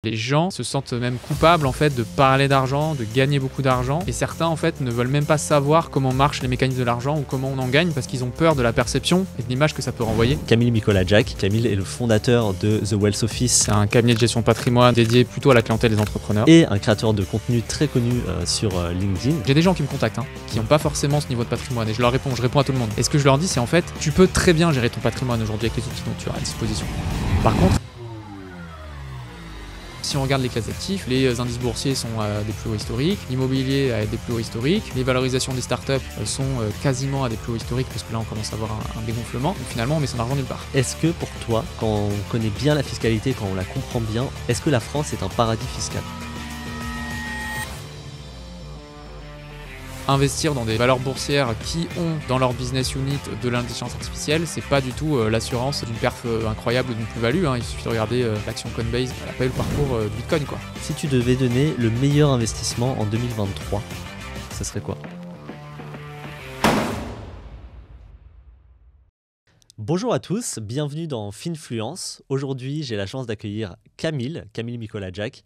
Les gens se sentent même coupables en fait de parler d'argent, de gagner beaucoup d'argent, et certains en fait ne veulent même pas savoir comment marchent les mécanismes de l'argent ou comment on en gagne parce qu'ils ont peur de la perception et de l'image que ça peut renvoyer. Camille Mikola-Jack. Camille est le fondateur de The Wealth Office. C'est un cabinet de gestion de patrimoine dédié plutôt à la clientèle des entrepreneurs. Et un créateur de contenu très connu sur LinkedIn. J'ai des gens qui me contactent, qui n'ont pas forcément ce niveau de patrimoine, et je réponds à tout le monde. Et ce que je leur dis, c'est en fait, tu peux très bien gérer ton patrimoine aujourd'hui avec les outils dont tu as à disposition. Par contre, si on regarde les classes d'actifs, les indices boursiers sont à des plus hauts historiques, l'immobilier à des plus hauts historiques, les valorisations des startups sont quasiment à des plus hauts historiques parce que là on commence à avoir un dégonflement, donc finalement on met son argent nulle part. Est-ce que pour toi, quand on connaît bien la fiscalité, quand on la comprend bien, est-ce que la France est un paradis fiscal ? Investir dans des valeurs boursières qui ont dans leur business unit de l'intelligence artificielle, c'est pas du tout l'assurance d'une perf incroyable ou d'une plus-value. Il suffit de regarder l'action Coinbase, elle a pas eu le parcours de Bitcoin quoi. Si tu devais donner le meilleur investissement en 2023, ça serait quoi ? Bonjour à tous, bienvenue dans Finfluence. Aujourd'hui, j'ai la chance d'accueillir Camille Mikola-Jack.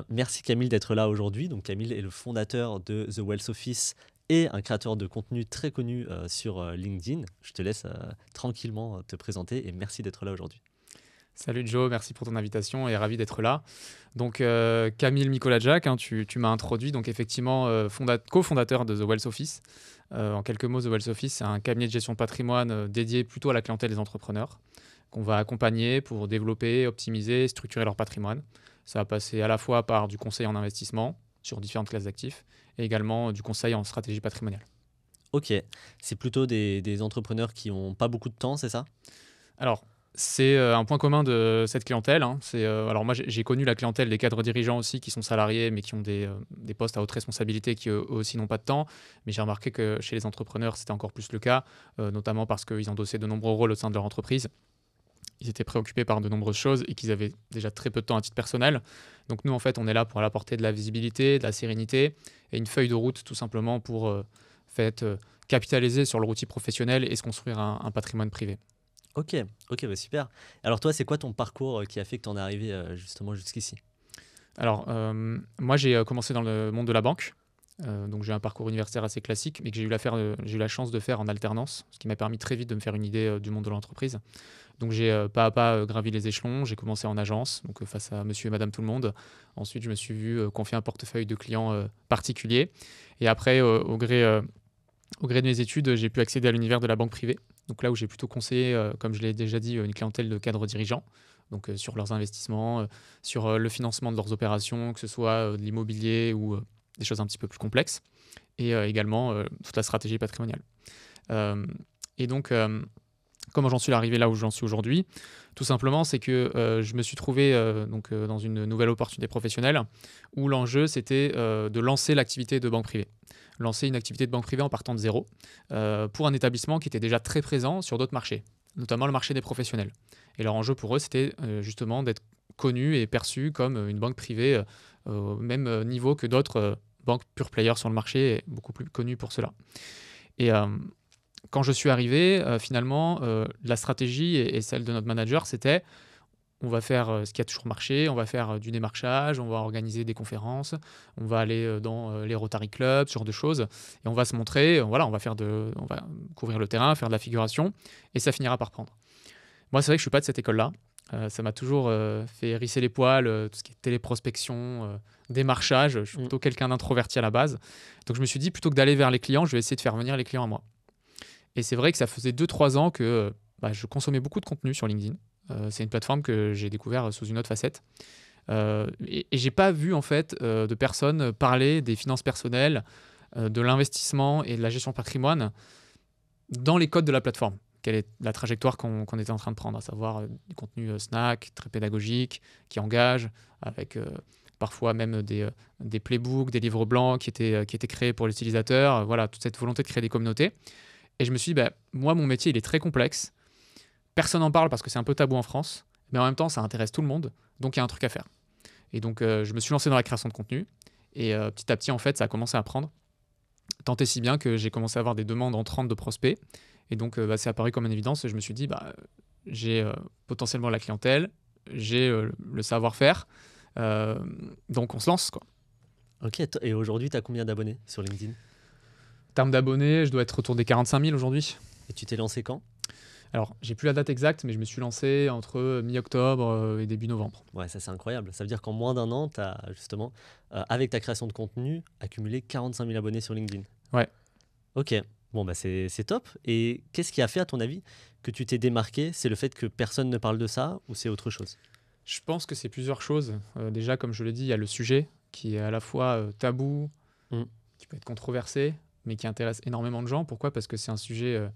Merci Camille d'être là aujourd'hui. Donc Camille est le fondateur de The Wealth Office et un créateur de contenu très connu sur LinkedIn. Je te laisse tranquillement te présenter et merci d'être là aujourd'hui. Salut Joe, merci pour ton invitation et ravi d'être là. Donc Camille Mikola-Jack, tu m'as introduit, donc effectivement cofondateur de The Wealth Office. En quelques mots, The Wealth Office, c'est un cabinet de gestion de patrimoine dédié plutôt à la clientèle des entrepreneurs qu'on va accompagner pour développer, optimiser, structurer leur patrimoine. Ça va passer à la fois par du conseil en investissement sur différentes classes d'actifs et également du conseil en stratégie patrimoniale. Ok, c'est plutôt des entrepreneurs qui n'ont pas beaucoup de temps, c'est ça ? Alors, c'est un point commun de cette clientèle. Alors moi, j'ai connu la clientèle des cadres dirigeants aussi qui sont salariés mais qui ont des postes à haute responsabilité qui eux aussi n'ont pas de temps. Mais j'ai remarqué que chez les entrepreneurs, c'était encore plus le cas, notamment parce qu'ils endossaient de nombreux rôles au sein de leur entreprise. Ils étaient préoccupés par de nombreuses choses et qu'ils avaient déjà très peu de temps à titre personnel. Donc nous, en fait, on est là pour leur apporter de la visibilité, de la sérénité et une feuille de route tout simplement pour capitaliser sur leur outil professionnel et se construire un patrimoine privé. Ok, bah super. Alors toi, c'est quoi ton parcours qui a fait que tu en es arrivé justement jusqu'ici ? Alors, moi, j'ai commencé dans le monde de la banque. Donc j'ai un parcours universitaire assez classique, mais que j'ai eu la chance de faire en alternance, ce qui m'a permis très vite de me faire une idée du monde de l'entreprise. Donc j'ai pas à pas gravi les échelons, j'ai commencé en agence, donc face à monsieur et madame tout le monde. Ensuite, je me suis vu confier un portefeuille de clients particuliers. Et après, au gré de mes études, j'ai pu accéder à l'univers de la banque privée. Donc là où j'ai plutôt conseillé, comme je l'ai déjà dit, une clientèle de cadres dirigeants, donc sur leurs investissements, sur le financement de leurs opérations, que ce soit de l'immobilier ou des choses un petit peu plus complexes, et également toute la stratégie patrimoniale. Et donc, comment j'en suis arrivé là où j'en suis aujourd'hui ? Tout simplement, c'est que je me suis trouvé dans une nouvelle opportunité professionnelle où l'enjeu, c'était de lancer l'activité de banque privée. Lancer une activité de banque privée en partant de zéro pour un établissement qui était déjà très présent sur d'autres marchés, notamment le marché des professionnels. Et leur enjeu pour eux, c'était justement d'être connu et perçu comme une banque privée au même niveau que d'autres banques pure players sur le marché, et beaucoup plus connues pour cela. Et quand je suis arrivé, finalement, la stratégie et celle de notre manager, c'était on va faire ce qui a toujours marché, on va faire du démarchage, on va organiser des conférences, on va aller dans les Rotary Clubs, ce genre de choses, et on va se montrer, on va couvrir le terrain, faire de la figuration, et ça finira par prendre. Moi, c'est vrai que je ne suis pas de cette école-là. Ça m'a toujours fait hérisser les poils, tout ce qui est téléprospection, démarchage. Je suis plutôt quelqu'un d'introverti à la base. Donc je me suis dit, plutôt que d'aller vers les clients, je vais essayer de faire venir les clients à moi. Et c'est vrai que ça faisait 2-3 ans que je consommais beaucoup de contenu sur LinkedIn. C'est une plateforme que j'ai découvert sous une autre facette. Et j'ai pas vu en fait de personnes parler des finances personnelles, de l'investissement et de la gestion de patrimoine dans les codes de la plateforme. Quelle est la trajectoire qu'on était en train de prendre, à savoir du contenu snack, très pédagogique, qui engage, avec parfois même des playbooks, des livres blancs qui étaient créés pour l'utilisateur. Voilà, toute cette volonté de créer des communautés. Et je me suis dit, moi, mon métier, il est très complexe. Personne n'en parle parce que c'est un peu tabou en France, mais en même temps, ça intéresse tout le monde, donc il y a un truc à faire. Et donc, je me suis lancé dans la création de contenu, et petit à petit, en fait, ça a commencé à prendre, tant et si bien que j'ai commencé à avoir des demandes entrantes de prospects, et donc, c'est apparu comme une évidence, et je me suis dit, j'ai potentiellement la clientèle, j'ai le savoir-faire, Euh, donc on se lance, quoi. Ok, et aujourd'hui, tu as combien d'abonnés sur LinkedIn? En termes d'abonnés, je dois être autour des 45 000 aujourd'hui. Et tu t'es lancé quand? Alors, j'ai plus la date exacte, mais je me suis lancé entre mi-octobre et début novembre. Ouais, ça c'est incroyable. Ça veut dire qu'en moins d'un an, tu as justement, avec ta création de contenu, accumulé 45 000 abonnés sur LinkedIn. Ouais. Ok, bon, bah c'est top. Et qu'est-ce qui a fait, à ton avis, que tu t'es démarqué? C'est le fait que personne ne parle de ça ou c'est autre chose? Je pense que c'est plusieurs choses. Déjà, comme je l'ai dit, il y a le sujet qui est à la fois tabou, Mm. qui peut être controversé, mais qui intéresse énormément de gens. Pourquoi? Parce que c'est un sujet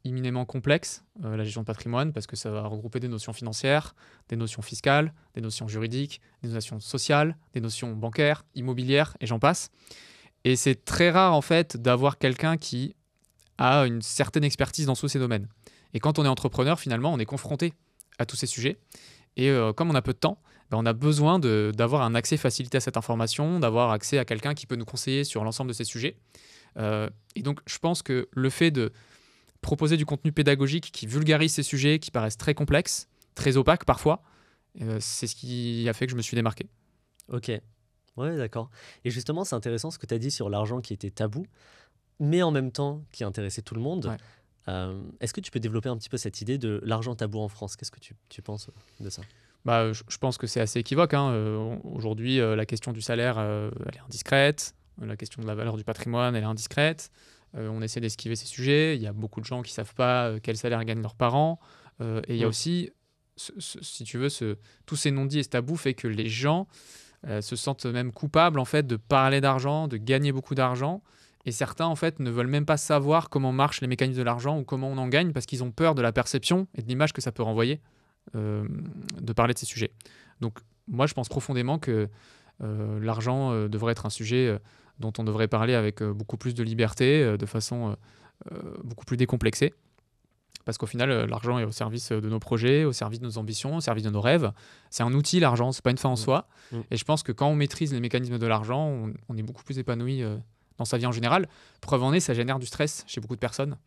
imminemment complexe, la gestion de patrimoine, parce que ça va regrouper des notions financières, des notions fiscales, des notions juridiques, des notions sociales, des notions bancaires, immobilières, et j'en passe. Et c'est très rare, en fait, d'avoir quelqu'un qui a une certaine expertise dans tous ces domaines. Et quand on est entrepreneur, finalement, on est confronté à tous ces sujets. Et comme on a peu de temps, ben, on a besoin d'avoir un accès facilité à cette information, d'avoir accès à quelqu'un qui peut nous conseiller sur l'ensemble de ces sujets. Et donc, je pense que le fait de proposer du contenu pédagogique qui vulgarise ces sujets qui paraissent très complexes, très opaques parfois, c'est ce qui a fait que je me suis démarqué. Ok, ouais, d'accord. Et justement, c'est intéressant ce que tu as dit sur l'argent qui était tabou, mais en même temps qui intéressait tout le monde. Ouais. Est-ce que tu peux développer un petit peu cette idée de l'argent tabou en France? Qu'est-ce que tu penses de ça? Bah, je pense que c'est assez équivoque, hein. Aujourd'hui, la question du salaire, elle est indiscrète. La question de la valeur du patrimoine, elle est indiscrète. On essaie d'esquiver ces sujets. Il y a beaucoup de gens qui ne savent pas quel salaire gagnent leurs parents. Et il y a Mm. aussi, si tu veux, tous ces non-dits et ce tabou fait que les gens se sentent même coupables en fait, de parler d'argent, de gagner beaucoup d'argent. Et certains, en fait, ne veulent même pas savoir comment marchent les mécanismes de l'argent ou comment on en gagne parce qu'ils ont peur de la perception et de l'image que ça peut renvoyer de parler de ces sujets. Donc, moi, je pense profondément que l'argent devrait être un sujet dont on devrait parler avec beaucoup plus de liberté, de façon beaucoup plus décomplexée. Parce qu'au final, l'argent est au service de nos projets, au service de nos ambitions, au service de nos rêves. C'est un outil, l'argent, c'est pas une fin en Mm. soi. Mm. Et je pense que quand on maîtrise les mécanismes de l'argent, on est beaucoup plus épanoui dans sa vie en général. Preuve en est, ça génère du stress chez beaucoup de personnes.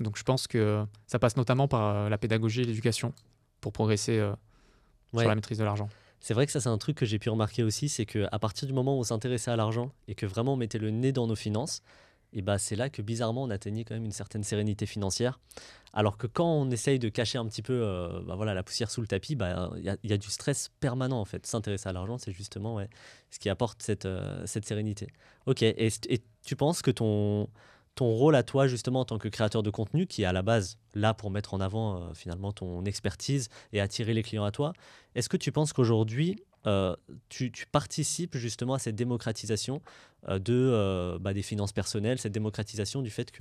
Donc je pense que ça passe notamment par la pédagogie et l'éducation pour progresser sur Ouais. la maîtrise de l'argent. C'est vrai que ça, c'est un truc que j'ai pu remarquer aussi, c'est qu'à partir du moment où on s'intéressait à l'argent et que vraiment on mettait le nez dans nos finances, et bah c'est là que bizarrement on atteignait quand même une certaine sérénité financière. Alors que quand on essaye de cacher un petit peu bah voilà, la poussière sous le tapis, bah, y a du stress permanent en fait. S'intéresser à l'argent, c'est justement ouais, ce qui apporte cette sérénité. Ok, et tu penses que ton rôle à toi justement en tant que créateur de contenu, qui est à la base là pour mettre en avant finalement ton expertise et attirer les clients à toi, est-ce que tu penses qu'aujourd'hui, tu participes justement à cette démocratisation des finances personnelles, cette démocratisation du fait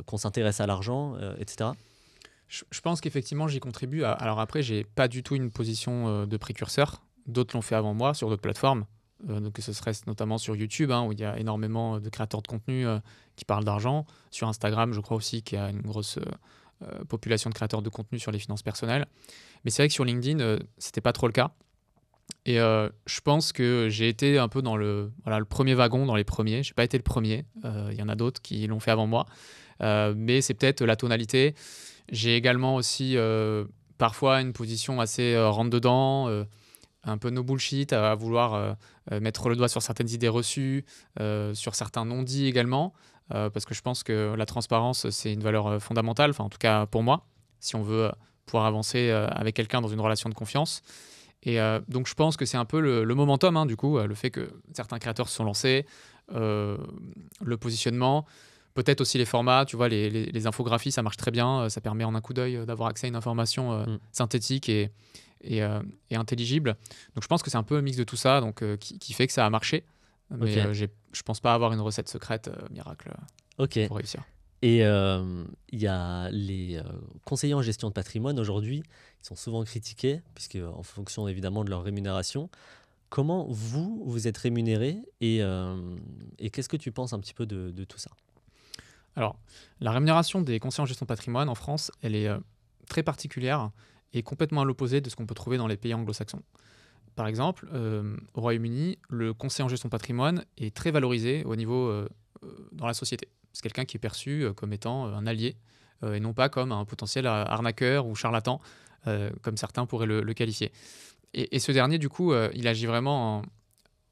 qu'on s'intéresse à l'argent, etc. Je pense qu'effectivement, j'y contribue. Alors après, j'ai pas du tout une position de précurseur. D'autres l'ont fait avant moi sur d'autres plateformes. Donc que ce serait notamment sur YouTube, hein, où il y a énormément de créateurs de contenu qui parlent d'argent. Sur Instagram, je crois aussi qu'il y a une grosse population de créateurs de contenu sur les finances personnelles. Mais c'est vrai que sur LinkedIn, c'était pas trop le cas. Et je pense que j'ai été un peu dans le premier wagon, dans les premiers. J'ai pas été le premier. Il y en a d'autres qui l'ont fait avant moi. Mais c'est peut-être la tonalité. J'ai également aussi parfois une position assez rentre-dedans, un peu no bullshit, à vouloir mettre le doigt sur certaines idées reçues, sur certains non-dits également, parce que je pense que la transparence, c'est une valeur fondamentale, enfin en tout cas pour moi, si on veut pouvoir avancer avec quelqu'un dans une relation de confiance. Et donc je pense que c'est un peu le momentum, hein, du coup, le fait que certains créateurs se sont lancés, le positionnement, peut-être aussi les formats, tu vois, les infographies, ça marche très bien, ça permet en un coup d'œil d'avoir accès à une information synthétique et intelligible. Donc je pense que c'est un peu un mix de tout ça donc, qui fait que ça a marché. Mais Ok. je pense pas avoir une recette secrète miracle Ok. pour réussir. Et il y a les conseillers en gestion de patrimoine aujourd'hui, ils sont souvent critiqués, puisque en fonction évidemment de leur rémunération. Comment vous êtes rémunéré et qu'est-ce que tu penses un petit peu de tout ça? Alors, la rémunération des conseillers en gestion de patrimoine en France, elle est très particulière et complètement à l'opposé de ce qu'on peut trouver dans les pays anglo-saxons. Par exemple, au Royaume-Uni, le conseiller en gestion de patrimoine est très valorisé au niveau dans la société. C'est quelqu'un qui est perçu comme étant un allié et non pas comme un potentiel arnaqueur ou charlatan, comme certains pourraient le qualifier. Et ce dernier, du coup, il agit vraiment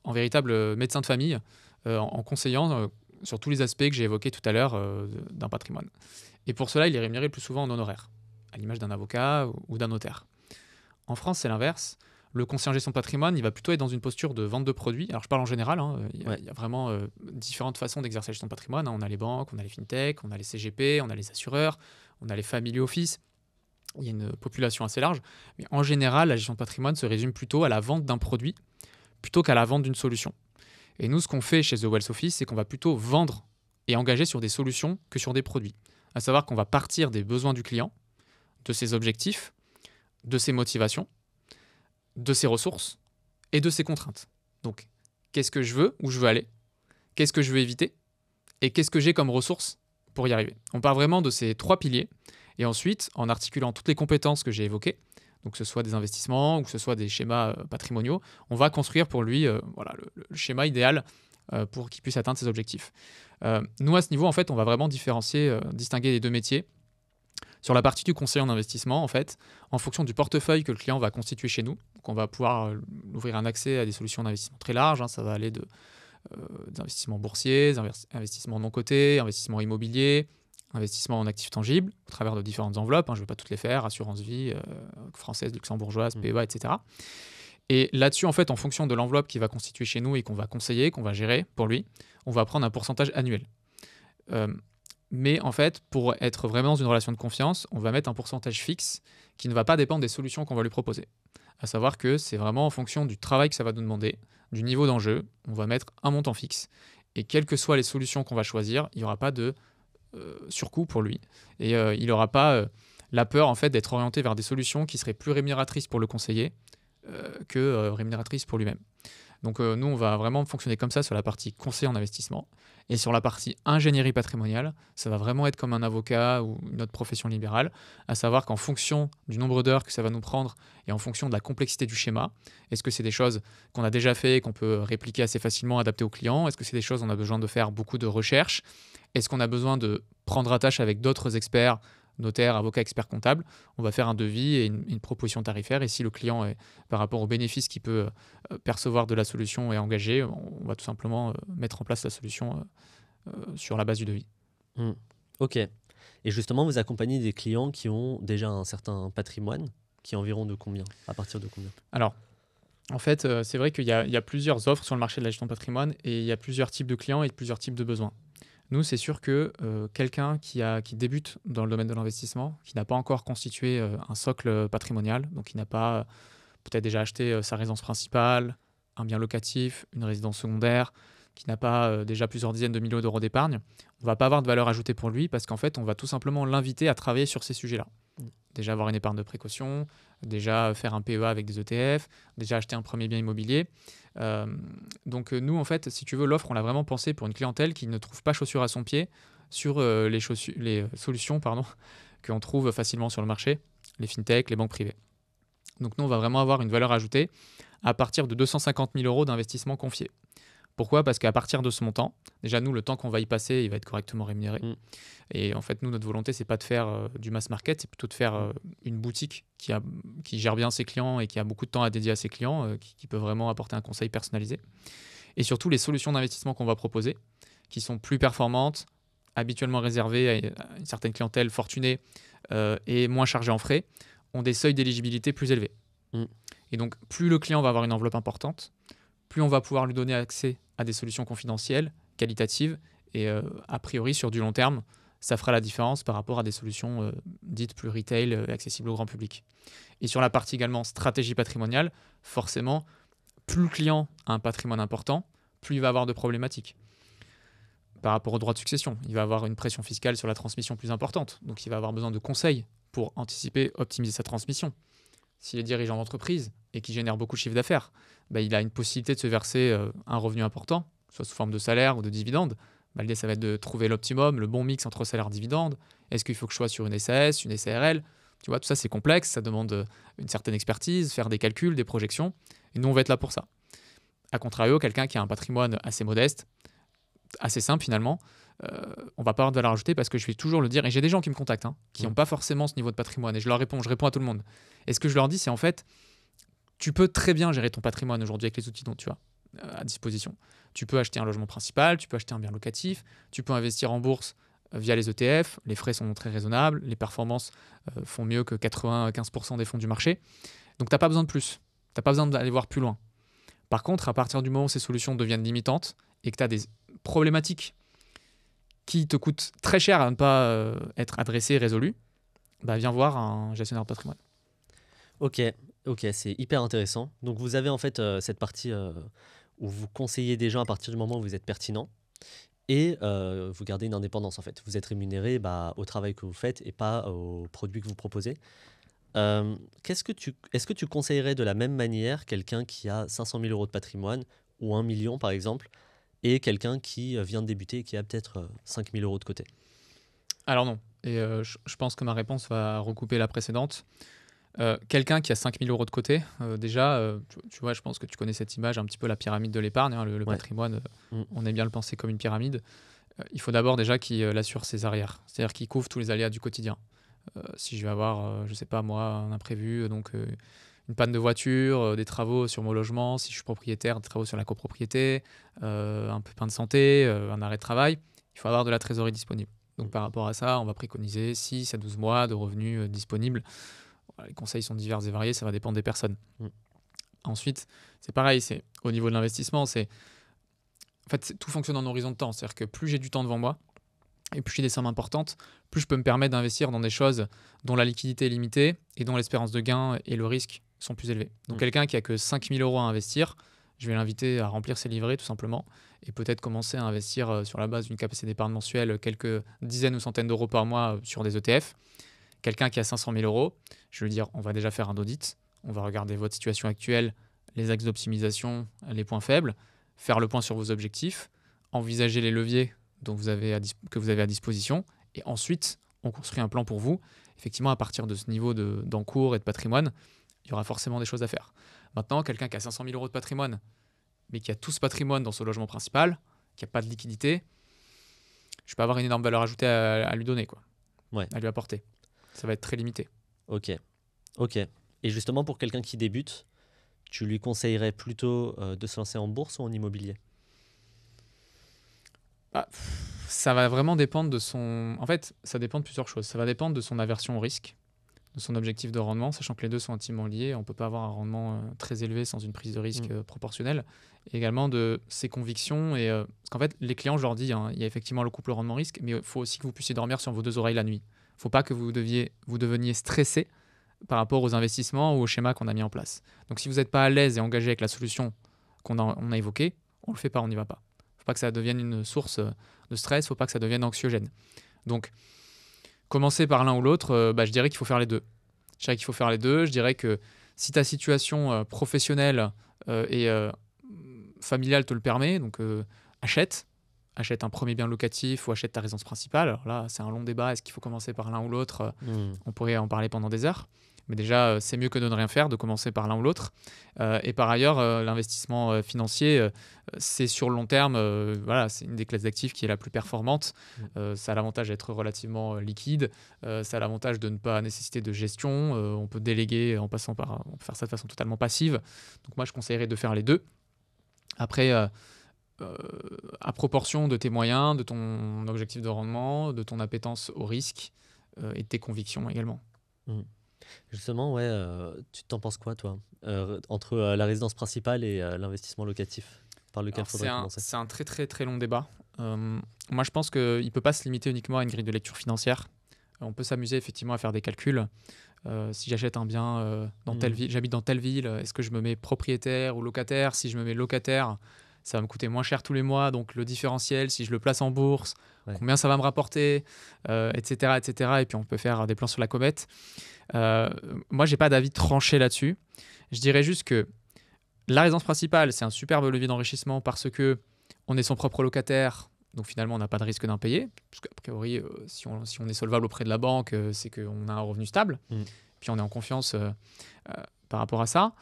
en véritable médecin de famille, en conseillant sur tous les aspects que j'ai évoqués tout à l'heure d'un patrimoine. Et pour cela, il est rémunéré le plus souvent en honoraires, à l'image d'un avocat ou d'un notaire. En France, c'est l'inverse. Le conseiller en gestion de patrimoine, il va plutôt être dans une posture de vente de produits. Alors, je parle en général, hein, Ouais. il y a vraiment différentes façons d'exercer la gestion de patrimoine, hein. On a les banques, on a les fintechs, on a les CGP, on a les assureurs, on a les family office. Il y a une population assez large. Mais en général, la gestion de patrimoine se résume plutôt à la vente d'un produit plutôt qu'à la vente d'une solution. Et nous, ce qu'on fait chez The Wealth Office, c'est qu'on va plutôt vendre et engager sur des solutions que sur des produits. À savoir qu'on va partir des besoins du client, de ses objectifs, de ses motivations, de ses ressources et de ses contraintes. Donc, qu'est-ce que je veux, où je veux aller, qu'est-ce que je veux éviter et qu'est-ce que j'ai comme ressources pour y arriver. On part vraiment de ces 3 piliers et ensuite, en articulant toutes les compétences que j'ai évoquées, donc que ce soit des investissements ou que ce soit des schémas patrimoniaux, on va construire pour lui voilà, le schéma idéal pour qu'il puisse atteindre ses objectifs. Nous, à ce niveau, en fait, on va vraiment différencier, distinguer les deux métiers. Sur la partie du conseiller en investissement, en fait, en fonction du portefeuille que le client va constituer chez nous, donc on va pouvoir ouvrir un accès à des solutions d'investissement très larges, hein. Ça va aller des investissements boursiers, des investissements non cotés, investissements immobiliers, investissements en actifs tangibles, au travers de différentes enveloppes, hein. Je ne vais pas toutes les faire, assurance vie, française, luxembourgeoise, PEA, etc. Et là-dessus, en fait, en fonction de l'enveloppe qui va constituer chez nous et qu'on va conseiller, qu'on va gérer pour lui, on va prendre un pourcentage annuel. Mais en fait, pour être vraiment dans une relation de confiance, on va mettre un pourcentage fixe qui ne va pas dépendre des solutions qu'on va lui proposer. À savoir que c'est vraiment en fonction du travail que ça va nous demander, du niveau d'enjeu, on va mettre un montant fixe. Et quelles que soient les solutions qu'on va choisir, il n'y aura pas de surcoût pour lui. Et il n'aura pas la peur en fait, d'être orienté vers des solutions qui seraient plus rémunératrices pour le conseiller que rémunératrices pour lui-même. Donc nous, on va vraiment fonctionner comme ça sur la partie conseil en investissement. Et sur la partie ingénierie patrimoniale, ça va vraiment être comme un avocat ou une autre profession libérale, à savoir qu'en fonction du nombre d'heures que ça va nous prendre et en fonction de la complexité du schéma, est-ce que c'est des choses qu'on a déjà fait, qu'on peut répliquer assez facilement, adapter aux clients? Est-ce que c'est des choses où on a besoin de faire beaucoup de recherches? Est-ce qu'on a besoin de prendre attache avec d'autres experts, notaires, avocats, experts comptables? On va faire un devis et une proposition tarifaire. Et si le client, par rapport aux bénéfices qu'il peut percevoir de la solution, est engagé, on va tout simplement mettre en place la solution sur la base du devis. Ok. Et justement, vous accompagnez des clients qui ont déjà un certain patrimoine, qui est environ de combien? À partir de combien? Alors, en fait, c'est vrai qu'il y a plusieurs offres sur le marché de la gestion de patrimoine et il y a plusieurs types de clients et plusieurs types de besoins. Nous, c'est sûr que quelqu'un qui débute dans le domaine de l'investissement, qui n'a pas encore constitué un socle patrimonial, donc qui n'a pas peut-être déjà acheté sa résidence principale, un bien locatif, une résidence secondaire, qui n'a pas déjà plusieurs dizaines de millions d'euros d'épargne, on ne va pas avoir de valeur ajoutée pour lui parce qu'en fait, on va tout simplement l'inviter à travailler sur ces sujets-là. Déjà avoir une épargne de précaution, déjà faire un PEA avec des ETF, déjà acheter un premier bien immobilier. Donc nous, en fait, si tu veux, l'offre, on l'a vraiment pensée pour une clientèle qui ne trouve pas chaussure à son pied sur les solutions qu'on trouve facilement sur le marché, les fintechs, les banques privées. Donc nous, on va vraiment avoir une valeur ajoutée à partir de 250 000 euros d'investissement confié. Pourquoi? Parce qu'à partir de ce montant, déjà nous, le temps qu'on va y passer, il va être correctement rémunéré. Et en fait, nous, notre volonté, c'est pas de faire du mass market, c'est plutôt de faire une boutique qui gère bien ses clients et qui a beaucoup de temps à dédier à ses clients, qui peut vraiment apporter un conseil personnalisé. Et surtout, les solutions d'investissement qu'on va proposer, qui sont plus performantes, habituellement réservées à une certaine clientèle fortunée et moins chargées en frais, ont des seuils d'éligibilité plus élevés. Et donc, plus le client va avoir une enveloppe importante, plus on va pouvoir lui donner accès à des solutions confidentielles, qualitatives, et a priori, sur du long terme, ça fera la différence par rapport à des solutions dites plus retail, accessibles au grand public. Et sur la partie également stratégie patrimoniale, forcément, plus le client a un patrimoine important, plus il va avoir de problématiques. Par rapport au droit de succession, il va avoir une pression fiscale sur la transmission plus importante, donc il va avoir besoin de conseils pour anticiper, optimiser sa transmission. S'il est dirigeant d'entreprise et qu'il génère beaucoup de chiffre d'affaires, il a une possibilité de se verser un revenu important, soit sous forme de salaire ou de dividende. L'idée, ça va être de trouver l'optimum, le bon mix entre salaire et dividende. Est-ce qu'il faut que je sois sur une SAS, une SARL? Tu vois, tout ça, c'est complexe, ça demande une certaine expertise, faire des calculs, des projections. Et nous, on va être là pour ça. A contrario, quelqu'un qui a un patrimoine assez modeste, assez simple finalement, on va pas avoir de valeur ajoutée parce que je vais toujours le dire, et j'ai des gens qui me contactent, qui n'ont pas forcément ce niveau de patrimoine, et je réponds à tout le monde. Et ce que je leur dis, c'est en fait, Tu peux très bien gérer ton patrimoine aujourd'hui avec les outils dont tu as à disposition. Tu peux acheter un logement principal, tu peux acheter un bien locatif, tu peux investir en bourse via les ETF, les frais sont très raisonnables, les performances font mieux que 95% des fonds du marché. Donc tu n'as pas besoin de plus, tu n'as pas besoin d'aller voir plus loin. Par contre, à partir du moment où ces solutions deviennent limitantes et que tu as des problématiques qui te coûtent très cher à ne pas être adressées et résolues, viens voir un gestionnaire de patrimoine. Ok, c'est hyper intéressant. Donc vous avez en fait cette partie où vous conseillez des gens à partir du moment où vous êtes pertinent et vous gardez une indépendance en fait. Vous êtes rémunéré au travail que vous faites et pas aux produits que vous proposez. Est-ce que tu conseillerais de la même manière quelqu'un qui a 500 000 euros de patrimoine ou 1 million par exemple et quelqu'un qui vient de débuter et qui a peut-être 5 000 euros de côté? Alors non, et je pense que ma réponse va recouper la précédente. Quelqu'un qui a 5 000 euros de côté, déjà, tu vois, je pense que tu connais cette image, un petit peu la pyramide de l'épargne, hein, le Ouais. patrimoine, Mm. on aime bien le penser comme une pyramide. Il faut d'abord déjà qu'il assure ses arrières, c'est-à-dire qu'il couvre tous les aléas du quotidien. Si je vais avoir, je sais pas moi, un imprévu, donc une panne de voiture, des travaux sur mon logement, si je suis propriétaire, des travaux sur la copropriété, un pépin de santé, un arrêt de travail, il faut avoir de la trésorerie disponible. Donc par rapport à ça, on va préconiser 6 à 12 mois de revenus disponibles. Voilà, les conseils sont divers et variés, ça va dépendre des personnes. Mm. Ensuite, c'est pareil, c'est au niveau de l'investissement, en fait, tout fonctionne en horizon de temps. C'est-à-dire que plus j'ai du temps devant moi, et plus j'ai des sommes importantes, plus je peux me permettre d'investir dans des choses dont la liquidité est limitée et dont l'espérance de gain et le risque sont plus élevés. Donc quelqu'un qui a que 5 000 euros à investir, je vais l'inviter à remplir ses livrets tout simplement et peut-être commencer à investir sur la base d'une capacité d'épargne mensuelle quelques dizaines ou centaines d'euros par mois sur des ETF. Quelqu'un qui a 500 000 euros, je veux dire, on va déjà faire un audit, on va regarder votre situation actuelle, les axes d'optimisation, les points faibles, faire le point sur vos objectifs, envisager les leviers que vous avez à disposition, et ensuite, on construit un plan pour vous. Effectivement, à partir de ce niveau d'encours et de patrimoine, il y aura forcément des choses à faire. Maintenant, quelqu'un qui a 500 000 euros de patrimoine, mais qui a tout ce patrimoine dans son logement principal, qui n'a pas de liquidité, je peux avoir une énorme valeur ajoutée à lui donner, quoi, Ouais. à lui apporter. Ça va être très limité. Ok. Et justement, pour quelqu'un qui débute, tu lui conseillerais plutôt de se lancer en bourse ou en immobilier? Ça va vraiment dépendre de son... En fait, ça dépend de plusieurs choses. Ça va dépendre de son aversion au risque, de son objectif de rendement, sachant que les deux sont intimement liés. On ne peut pas avoir un rendement très élevé sans une prise de risque proportionnelle. Et également de ses convictions. Parce qu'en fait, les clients, je leur dis, il y a effectivement le couple rendement-risque, mais il faut aussi que vous puissiez dormir sur vos deux oreilles la nuit. Il ne faut pas que vous deveniez stressé par rapport aux investissements ou aux schémas qu'on a mis en place. Donc si vous n'êtes pas à l'aise et engagé avec la solution on a évoquée, on ne le fait pas, on n'y va pas. Il ne faut pas que ça devienne une source de stress, il ne faut pas que ça devienne anxiogène. Donc, commencer par l'un ou l'autre, je dirais qu'il faut faire les deux. Je dirais que si ta situation professionnelle et familiale te le permet, donc achète un premier bien locatif ou achète ta résidence principale. Alors là, c'est un long débat. Est-ce qu'il faut commencer par l'un ou l'autre? On pourrait en parler pendant des heures. Mais déjà, c'est mieux que de ne rien faire, de commencer par l'un ou l'autre. Et par ailleurs, l'investissement financier, c'est sur le long terme. C'est une des classes d'actifs qui est la plus performante. Ça a l'avantage d'être relativement liquide. Ça a l'avantage de ne pas nécessiter de gestion. On peut déléguer on peut faire ça de façon totalement passive. Donc moi, je conseillerais de faire les deux. Après... à proportion de tes moyens, de ton objectif de rendement, de ton appétence au risque et de tes convictions également. Justement, ouais, tu t'en penses quoi, toi, entre la résidence principale et l'investissement locatif, par lequel il faudrait commencer? C'est un très très très long débat. Moi, je pense qu'il ne peut pas se limiter uniquement à une grille de lecture financière. On peut s'amuser effectivement à faire des calculs. Si j'achète un bien dans telle ville, j'habite dans telle ville, est-ce que je me mets propriétaire ou locataire? Si je me mets locataire, ça va me coûter moins cher tous les mois, donc le différentiel, si je le place en bourse, combien ça va me rapporter, etc., etc. Et puis on peut faire des plans sur la comète. Moi, j'ai pas d'avis tranché là-dessus. Je dirais juste que la résidence principale, c'est un superbe levier d'enrichissement parce que on est son propre locataire, donc finalement on n'a pas de risque d'impayé, parce qu'a priori, si on est solvable auprès de la banque, c'est qu'on a un revenu stable, puis on est en confiance par rapport à ça.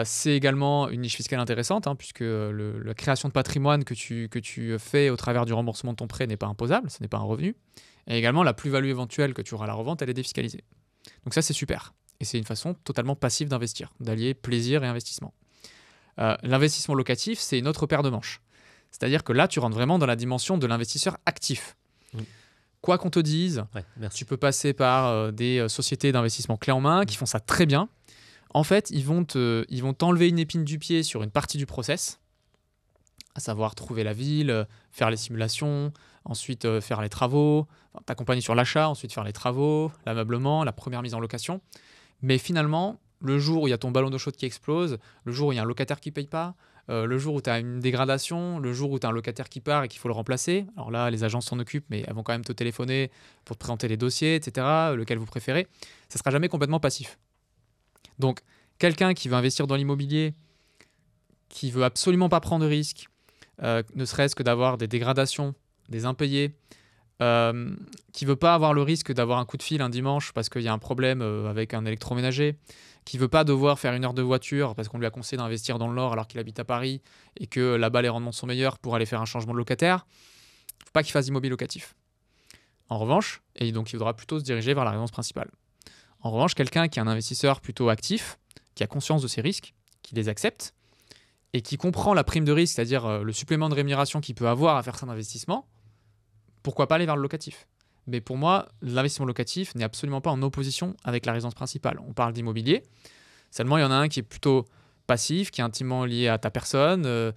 C'est également une niche fiscale intéressante, puisque la création de patrimoine que tu fais au travers du remboursement de ton prêt n'est pas imposable, ce n'est pas un revenu. Et également, la plus-value éventuelle que tu auras à la revente, elle est défiscalisée. Donc ça, c'est super. Et c'est une façon totalement passive d'investir, d'allier plaisir et investissement. L'investissement locatif, c'est une autre paire de manches. C'est-à-dire que là, tu rentres vraiment dans la dimension de l'investisseur actif. Quoi qu'on te dise, tu peux passer par des sociétés d'investissement clé en main qui font ça très bien. En fait, ils vont t'enlever une épine du pied sur une partie du process, à savoir trouver la ville, faire les simulations, ensuite faire les travaux, t'accompagner sur l'achat, ensuite faire les travaux, l'ameublement, la première mise en location. Mais finalement, le jour où il y a ton ballon d'eau chaude qui explose, le jour où il y a un locataire qui ne paye pas, le jour où tu as une dégradation, le jour où tu as un locataire qui part et qu'il faut le remplacer, alors là, les agences s'en occupent, mais elles vont quand même te téléphoner pour te présenter les dossiers, etc., lequel vous préférez, ça ne sera jamais complètement passif. Donc, quelqu'un qui veut investir dans l'immobilier, qui veut absolument pas prendre de risques, ne serait-ce que d'avoir des dégradations, des impayés, qui veut pas avoir le risque d'avoir un coup de fil un dimanche parce qu'il y a un problème avec un électroménager, qui veut pas devoir faire 1 heure de voiture parce qu'on lui a conseillé d'investir dans le Nord alors qu'il habite à Paris et que là-bas les rendements sont meilleurs pour aller faire un changement de locataire, faut pas qu'il fasse d'immobilier locatif. En revanche, et donc il faudra plutôt se diriger vers la résidence principale. En revanche, quelqu'un qui est un investisseur plutôt actif, qui a conscience de ses risques, qui les accepte et qui comprend la prime de risque, c'est-à-dire le supplément de rémunération qu'il peut avoir à faire ça d'investissement, pourquoi pas aller vers le locatif? Mais pour moi, l'investissement locatif n'est absolument pas en opposition avec la résidence principale. On parle d'immobilier, seulement il y en a un qui est plutôt passif, qui est intimement lié à ta personne,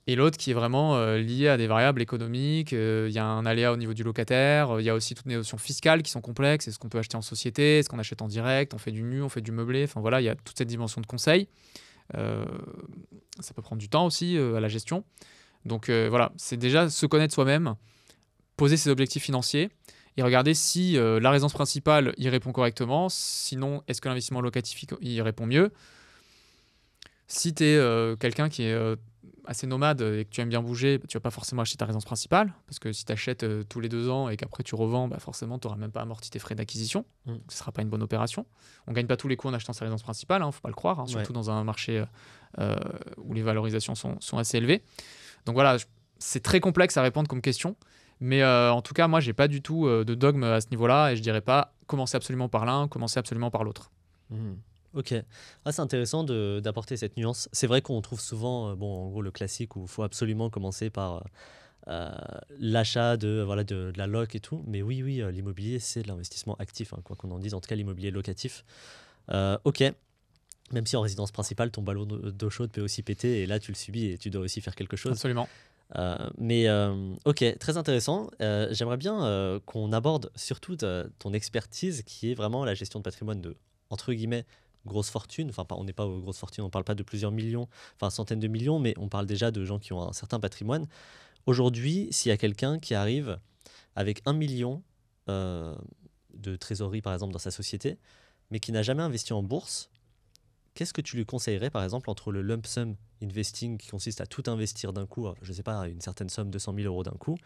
et l'autre qui est vraiment lié à des variables économiques. Il y a un aléa au niveau du locataire, il y a aussi toutes les notions fiscales qui sont complexes. Est-ce qu'on peut acheter en société? Est-ce qu'on achète en direct? On fait du nu, on fait du meublé? Enfin voilà, il y a toute cette dimension de conseil. Ça peut prendre du temps aussi à la gestion. Donc voilà, c'est déjà se connaître soi-même, poser ses objectifs financiers et regarder si la résidence principale y répond correctement. Sinon, est-ce que l'investissement locatif y répond mieux? Si tu es quelqu'un qui est assez nomade et que tu aimes bien bouger, tu ne vas pas forcément acheter ta résidence principale parce que si tu achètes tous les 2 ans et qu'après tu revends, forcément tu n'auras même pas amorti tes frais d'acquisition. Donc, ce ne sera pas une bonne opération. On ne gagne pas tous les coups en achetant sa résidence principale, il ne faut pas le croire, surtout dans un marché où les valorisations sont assez élevées. Donc voilà, c'est très complexe à répondre comme question. Mais en tout cas, moi, j'ai pas du tout de dogme à ce niveau-là et je dirais pas commencer absolument par l'un, commencer absolument par l'autre. Ok, c'est intéressant d'apporter cette nuance. C'est vrai qu'on trouve souvent, en gros, le classique où il faut absolument commencer par l'achat de la loc et tout. Mais oui, l'immobilier, c'est de l'investissement actif, quoi qu'on en dise, en tout cas l'immobilier locatif. Ok, même si en résidence principale, ton ballon d'eau chaude peut aussi péter et là, tu le subis et tu dois aussi faire quelque chose. Absolument. Ok, très intéressant. J'aimerais bien qu'on aborde surtout ton expertise qui est vraiment la gestion de patrimoine de, entre guillemets, grosse fortune. Enfin, on n'est pas aux grosses fortunes, on ne parle pas de plusieurs millions, enfin centaines de millions, mais on parle déjà de gens qui ont un certain patrimoine. Aujourd'hui, s'il y a quelqu'un qui arrive avec 1 million de trésorerie, par exemple, dans sa société, mais qui n'a jamais investi en bourse, qu'est-ce que tu lui conseillerais, par exemple, entre le lump sum investing qui consiste à tout investir d'un coup, je ne sais pas, une certaine somme, 200 000 euros d'un coup,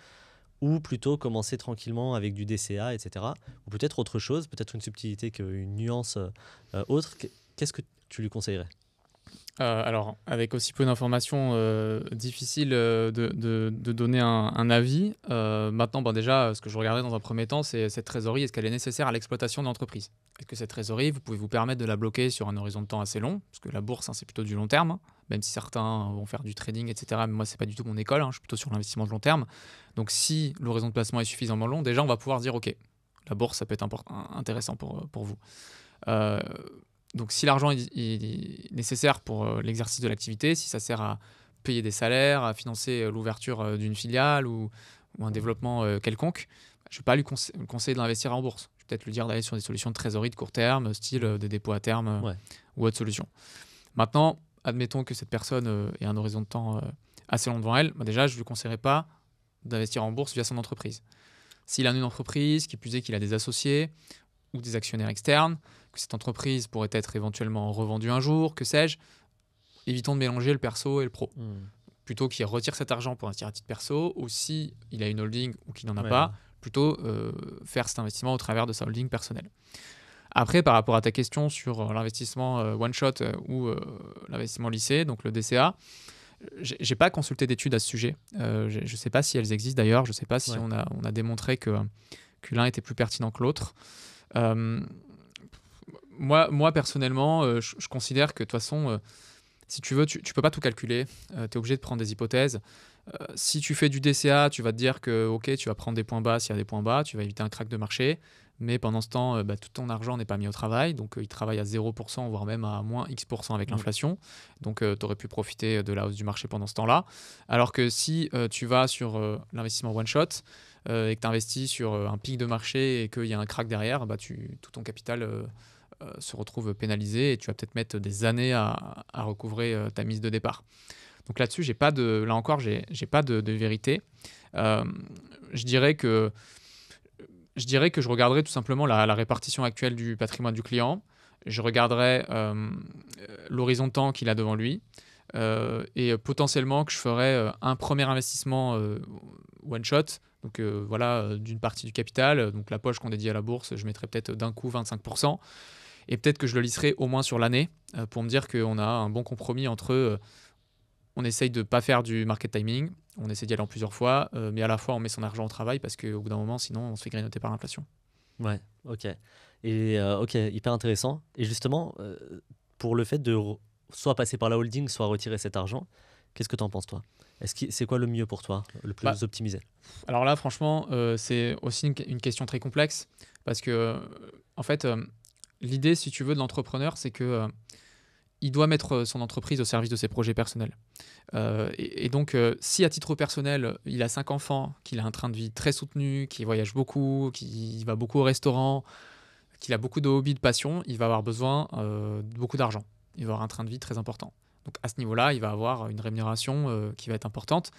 ou plutôt commencer tranquillement avec du DCA, etc. Ou peut-être autre chose, peut-être une subtilité, une nuance autre. Qu'est-ce que tu lui conseillerais ? Alors, avec aussi peu d'informations, difficile de donner un avis. Maintenant, déjà, ce que je regardais dans un premier temps, c'est cette trésorerie, est-ce qu'elle est nécessaire à l'exploitation de l'entreprise? Est-ce que cette trésorerie, vous pouvez vous permettre de la bloquer sur un horizon de temps assez long? Parce que la bourse, c'est plutôt du long terme, même si certains vont faire du trading, etc. Mais moi, ce n'est pas du tout mon école, je suis plutôt sur l'investissement de long terme. Donc, si l'horizon de placement est suffisamment long, déjà, on va pouvoir dire, OK, la bourse, ça peut être intéressant pour vous. Donc, si l'argent est nécessaire pour l'exercice de l'activité, si ça sert à payer des salaires, à financer l'ouverture d'une filiale ou un développement quelconque, je ne vais pas lui conseiller de l'investir en bourse. Je vais peut-être lui dire d'aller sur des solutions de trésorerie de court terme, style des dépôts à terme ou autre solution. Maintenant, admettons que cette personne ait un horizon de temps assez long devant elle. Déjà, je ne lui conseillerais pas d'investir en bourse via son entreprise. S'il a une entreprise, qui plus est qu'il a des associés ou des actionnaires externes, que cette entreprise pourrait être éventuellement revendue un jour, que sais-je, évitons de mélanger le perso et le pro. Plutôt qu'il retire cet argent pour investir à titre perso, ou si il a une holding ou qu'il n'en a pas, plutôt faire cet investissement au travers de sa holding personnelle. Après, par rapport à ta question sur l'investissement one-shot ou l'investissement lycée, donc le DCA, j'ai pas consulté d'études à ce sujet. Je sais pas si elles existent d'ailleurs, je sais pas si on a démontré que l'un était plus pertinent que l'autre. Moi personnellement, je considère que de toute façon, si tu veux, tu peux pas tout calculer. Tu es obligé de prendre des hypothèses. Si tu fais du DCA, tu vas te dire que ok, tu vas prendre des points bas s'il y a des points bas, tu vas éviter un crack de marché. Mais pendant ce temps, tout ton argent n'est pas mis au travail. Donc, il travaille à 0%, voire même à moins X% avec Mm. l'inflation. Donc, tu aurais pu profiter de la hausse du marché pendant ce temps-là. Alors que si tu vas sur l'investissement one-shot et que tu investis sur un pic de marché et qu'il y a un crack derrière, tout ton capital se retrouve pénalisé et tu vas peut-être mettre des années à recouvrer ta mise de départ. Donc là-dessus, là encore, j'ai pas de vérité. Euh, je dirais que je regarderais tout simplement la répartition actuelle du patrimoine du client. Je regarderais l'horizon de temps qu'il a devant lui. Et potentiellement que je ferais un premier investissement one shot. Donc voilà, d'une partie du capital. Donc la poche qu'on dédie à la bourse, je mettrais peut-être d'un coup 25%. Et peut-être que je le lisserai au moins sur l'année pour me dire qu'on a un bon compromis entre on essaye de ne pas faire du market timing, on essaie d'y aller en plusieurs fois, mais à la fois on met son argent au travail parce qu'au bout d'un moment, sinon on se fait grignoter par l'inflation. Ouais, ok. Et ok, hyper intéressant. Et justement, pour le fait de soit passer par la holding, soit retirer cet argent, qu'est-ce que tu en penses, toi? C'est quoi le mieux pour toi, le Bah, plus optimisé? alors là, franchement, c'est aussi une question très complexe parce que, en fait, l'idée, si tu veux, de l'entrepreneur, c'est que il doit mettre son entreprise au service de ses projets personnels. Et donc, si à titre personnel, il a 5 enfants, qu'il a un train de vie très soutenu, qu'il voyage beaucoup, qu'il va beaucoup au restaurant, qu'il a beaucoup de hobbies, de passions, il va avoir besoin de beaucoup d'argent. Il va avoir un train de vie très important. Donc à ce niveau-là, il va avoir une rémunération qui va être importante.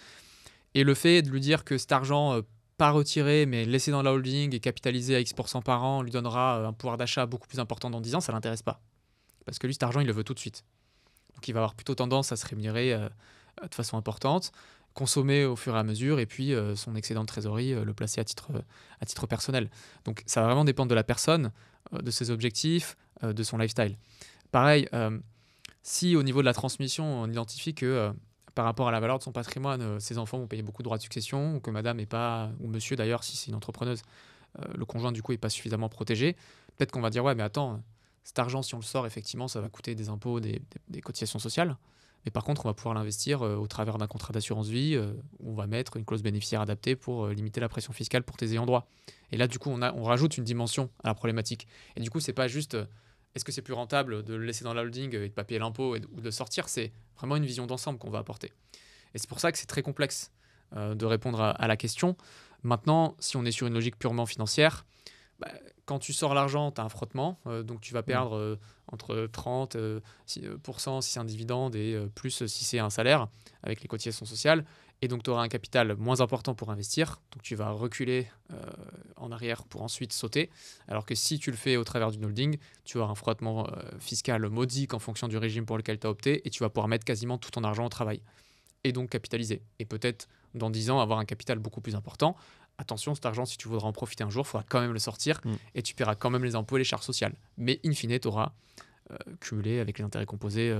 Et le fait de lui dire que cet argent, pas retiré, mais laissé dans la holding et capitalisé à X% par an, lui donnera un pouvoir d'achat beaucoup plus important dans 10 ans, ça ne l'intéresse pas. Parce que lui, cet argent, il le veut tout de suite. Donc il va avoir plutôt tendance à se rémunérer de façon importante, consommer au fur et à mesure, et puis son excédent de trésorerie, le placer à titre personnel. Donc ça va vraiment dépendre de la personne, de ses objectifs, de son lifestyle. Pareil, si au niveau de la transmission, on identifie que par rapport à la valeur de son patrimoine, ses enfants vont payer beaucoup de droits de succession, ou que madame est pas, ou monsieur d'ailleurs, si c'est une entrepreneuse, le conjoint du coup n'est pas suffisamment protégé, peut-être qu'on va dire ouais mais attends, cet argent si on le sort effectivement ça va coûter des impôts, des cotisations sociales, mais par contre on va pouvoir l'investir au travers d'un contrat d'assurance vie où on va mettre une clause bénéficiaire adaptée pour limiter la pression fiscale pour tes ayants droit. Et là du coup on rajoute une dimension à la problématique. Et du coup c'est pas juste est-ce que c'est plus rentable de le laisser dans la holding et de ne pas payer l'impôt ou de sortir, c'est vraiment une vision d'ensemble qu'on va apporter. Et c'est pour ça que c'est très complexe de répondre à la question. Maintenant, si on est sur une logique purement financière, bah, quand tu sors l'argent, tu as un frottement, donc tu vas Mm. perdre entre 30% si c'est un dividende et plus si c'est un salaire avec les cotisations sociales. Et donc tu auras un capital moins important pour investir, donc tu vas reculer en arrière pour ensuite sauter. Alors que si tu le fais au travers d'une holding, tu auras un frottement fiscal modique en fonction du régime pour lequel tu as opté et tu vas pouvoir mettre quasiment tout ton argent au travail et donc capitaliser. Et peut-être dans 10 ans avoir un capital beaucoup plus important. Attention, cet argent, si tu voudras en profiter un jour, il faudra quand même le sortir Mm. et tu paieras quand même les impôts et les charges sociales. Mais in fine, tu auras cumulé avec les intérêts composés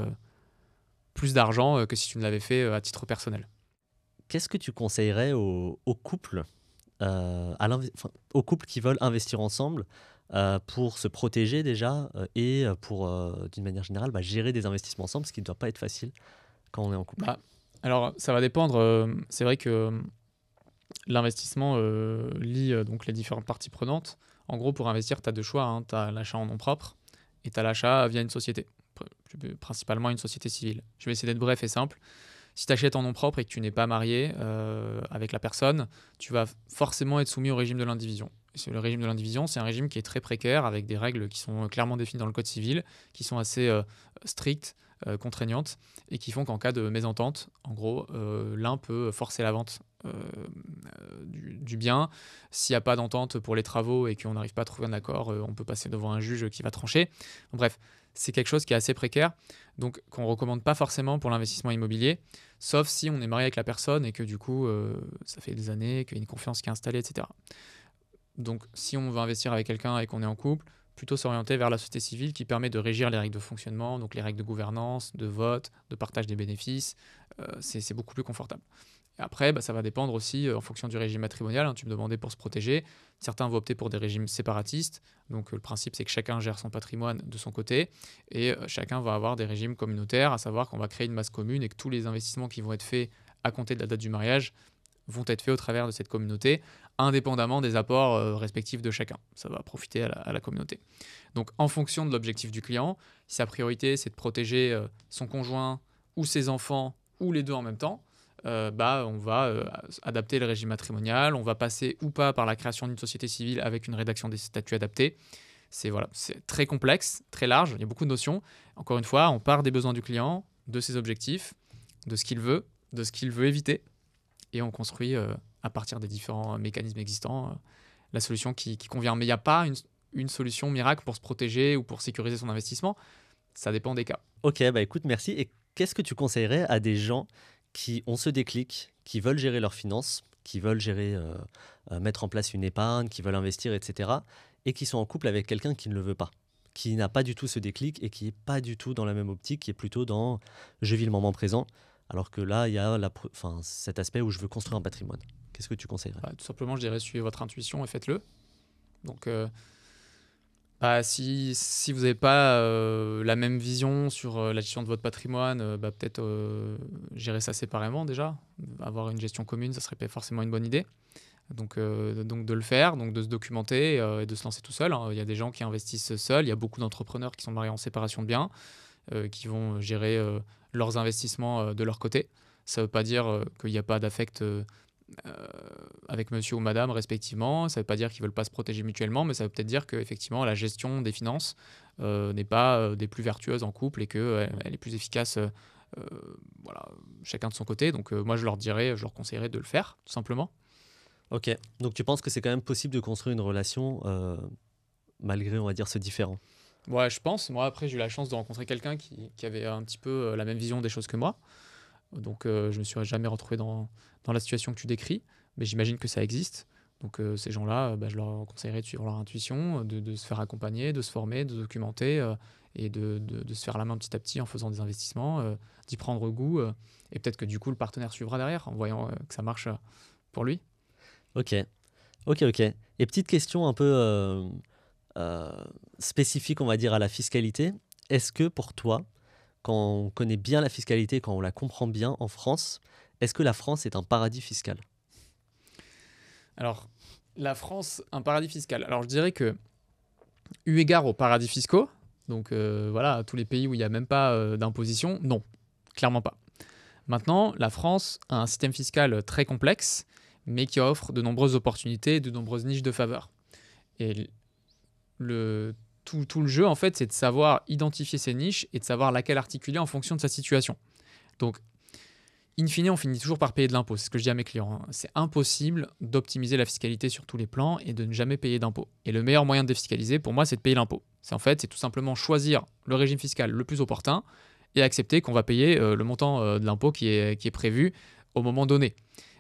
plus d'argent que si tu ne l'avais fait à titre personnel. Qu'est-ce que tu conseillerais aux couples, aux couples qui veulent investir ensemble pour se protéger déjà et pour, d'une manière générale, gérer des investissements ensemble, ce qui ne doit pas être facile quand on est en couple? Bah, alors, ça va dépendre. C'est vrai que l'investissement lie donc les différentes parties prenantes. En gros, pour investir, tu as deux choix, hein. Tu as l'achat en nom propre et tu as l'achat via une société, principalement une société civile. Je vais essayer d'être bref et simple. Si tu achètes en nom propre et que tu n'es pas marié avec la personne, tu vas forcément être soumis au régime de l'indivision. Le régime de l'indivision, c'est un régime qui est très précaire, avec des règles qui sont clairement définies dans le Code civil, qui sont assez strictes, contraignantes, et qui font qu'en cas de mésentente, en gros, l'un peut forcer la vente du bien. S'il n'y a pas d'entente pour les travaux et qu'on n'arrive pas à trouver un accord, on peut passer devant un juge qui va trancher. Donc, bref, c'est quelque chose qui est assez précaire, donc qu'on ne recommande pas forcément pour l'investissement immobilier, sauf si on est marié avec la personne et que du coup, ça fait des années, qu'il y a une confiance qui est installée, etc. Donc si on veut investir avec quelqu'un et qu'on est en couple, plutôt s'orienter vers la société civile qui permet de régir les règles de fonctionnement, donc les règles de gouvernance, de vote, de partage des bénéfices, c'est beaucoup plus confortable. Et après, ça va dépendre aussi en fonction du régime matrimonial, hein. Tu me demandais pour se protéger. Certains vont opter pour des régimes séparatistes. Donc le principe, c'est que chacun gère son patrimoine de son côté et chacun va avoir des régimes communautaires, à savoir qu'on va créer une masse commune et que tous les investissements qui vont être faits à compter de la date du mariage vont être faits au travers de cette communauté, indépendamment des apports respectifs de chacun. Ça va profiter à la communauté. Donc en fonction de l'objectif du client, si sa priorité c'est de protéger son conjoint ou ses enfants ou les deux en même temps, on va adapter le régime matrimonial, on va passer ou pas par la création d'une société civile avec une rédaction des statuts adaptés. C'est très complexe, très large, il y a beaucoup de notions. Encore une fois, on part des besoins du client, de ses objectifs, de ce qu'il veut, de ce qu'il veut éviter, et on construit à partir des différents mécanismes existants la solution qui convient. Mais il n'y a pas une solution miracle pour se protéger ou pour sécuriser son investissement. Ça dépend des cas. Ok, écoute, merci. Et qu'est-ce que tu conseillerais à des gens qui ont ce déclic, qui veulent gérer leurs finances, qui veulent mettre en place une épargne, qui veulent investir, etc., et qui sont en couple avec quelqu'un qui ne le veut pas, qui n'a pas du tout ce déclic et qui n'est pas du tout dans la même optique, qui est plutôt dans « je vis le moment présent », alors que là, il y a cet aspect où je veux construire un patrimoine. Qu'est-ce que tu conseillerais ? Tout simplement, je dirais suivez votre intuition et faites-le. Donc, si vous n'avez pas la même vision sur la gestion de votre patrimoine, peut-être gérer ça séparément déjà. Avoir une gestion commune, ça serait pas forcément une bonne idée. Donc de le faire, donc de se documenter et de se lancer tout seul, hein. Il y a des gens qui investissent seuls, il y a beaucoup d'entrepreneurs qui sont mariés en séparation de biens, qui vont gérer leurs investissements de leur côté. Ça ne veut pas dire qu'il n'y a pas d'affect avec monsieur ou madame respectivement, ça ne veut pas dire qu'ils ne veulent pas se protéger mutuellement, mais ça veut peut-être dire qu'effectivement la gestion des finances n'est pas des plus vertueuses en couple et qu'elle est plus efficace chacun de son côté. Donc moi je leur conseillerais de le faire tout simplement. Ok, donc tu penses que c'est quand même possible de construire une relation malgré, on va dire, ce différent ? Ouais, je pense. Moi après j'ai eu la chance de rencontrer quelqu'un qui avait un petit peu la même vision des choses que moi. Donc je me suis jamais retrouvé dans la situation que tu décris, mais j'imagine que ça existe. Donc ces gens-là, je leur conseillerais de suivre leur intuition, de se faire accompagner, de se former, de documenter et de se faire la main petit à petit en faisant des investissements, d'y prendre goût. Et peut-être que du coup, le partenaire suivra derrière en voyant que ça marche pour lui. Ok. Et petite question un peu spécifique, on va dire, à la fiscalité. Est-ce que pour toi, quand on connaît bien la fiscalité, quand on la comprend bien en France, est-ce que la France est un paradis fiscal ? Alors, la France, un paradis fiscal. Alors, je dirais que, eu égard aux paradis fiscaux, donc tous les pays où il n'y a même pas d'imposition, non, clairement pas. Maintenant, la France a un système fiscal très complexe, mais qui offre de nombreuses opportunités, de nombreuses niches de faveur. Et tout le jeu, en fait, c'est de savoir identifier ces niches et de savoir laquelle articuler en fonction de sa situation. Donc, in fine, on finit toujours par payer de l'impôt. C'est ce que je dis à mes clients, hein. C'est impossible d'optimiser la fiscalité sur tous les plans et de ne jamais payer d'impôt. Et le meilleur moyen de défiscaliser, pour moi, c'est de payer l'impôt. C'est tout simplement choisir le régime fiscal le plus opportun et accepter qu'on va payer le montant de l'impôt qui est prévu au moment donné.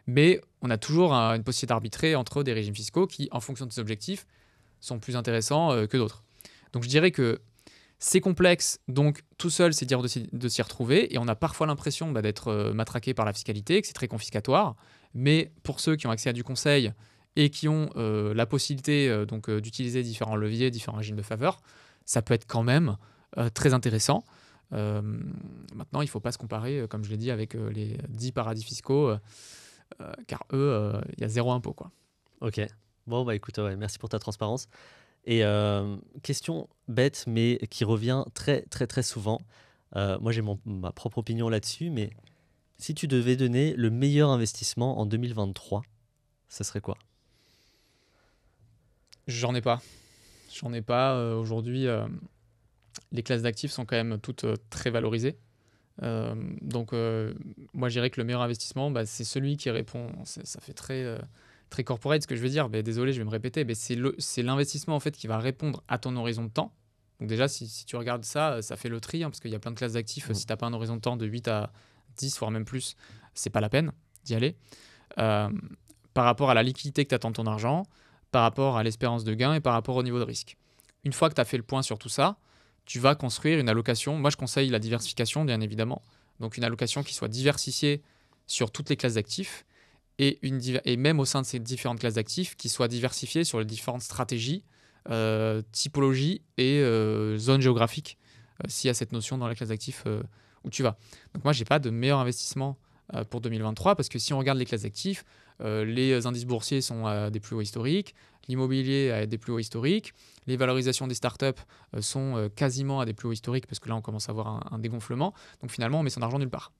Mais on a toujours une possibilité d'arbitrer entre des régimes fiscaux qui, en fonction de ses objectifs, sont plus intéressants que d'autres. Donc je dirais que c'est complexe, donc tout seul, c'est dur de s'y retrouver, et on a parfois l'impression d'être matraqué par la fiscalité, que c'est très confiscatoire, mais pour ceux qui ont accès à du conseil et qui ont la possibilité d'utiliser différents leviers, différents régimes de faveur, ça peut être quand même très intéressant. Maintenant, il ne faut pas se comparer, comme je l'ai dit, avec les 10 paradis fiscaux, car eux, il y a zéro impôt, quoi. Ok. Bon, écoute, merci pour ta transparence. Et question bête, mais qui revient très, très, très souvent. Moi, j'ai ma propre opinion là-dessus, mais si tu devais donner le meilleur investissement en 2023, ce serait quoi ? J'en ai pas. Aujourd'hui, les classes d'actifs sont quand même toutes très valorisées. Donc, moi, je dirais que le meilleur investissement, c'est celui qui répond. Ça fait très corporate ce que je veux dire. Mais désolé, je vais me répéter. Mais c'est l'investissement en fait qui va répondre à ton horizon de temps. Donc déjà, si tu regardes ça, ça fait le tri, hein, parce qu'il y a plein de classes d'actifs. Si tu n'as pas un horizon de temps de 8 à 10, voire même plus, c'est pas la peine d'y aller. Par rapport à la liquidité que tu attends de ton argent, par rapport à l'espérance de gain et par rapport au niveau de risque. Une fois que tu as fait le point sur tout ça, tu vas construire une allocation. Moi, je conseille la diversification, bien évidemment. Donc, une allocation qui soit diversifiée sur toutes les classes d'actifs et même au sein de ces différentes classes d'actifs, qui soient diversifiées sur les différentes stratégies, typologies et zones géographiques, s'il y a cette notion dans la classe d'actifs où tu vas. Donc moi, je n'ai pas de meilleur investissement pour 2023 parce que si on regarde les classes d'actifs, les indices boursiers sont à des plus hauts historiques, l'immobilier à des plus hauts historiques, les valorisations des startups sont quasiment à des plus hauts historiques parce que là, on commence à avoir un dégonflement. Donc finalement, on met son argent nulle part.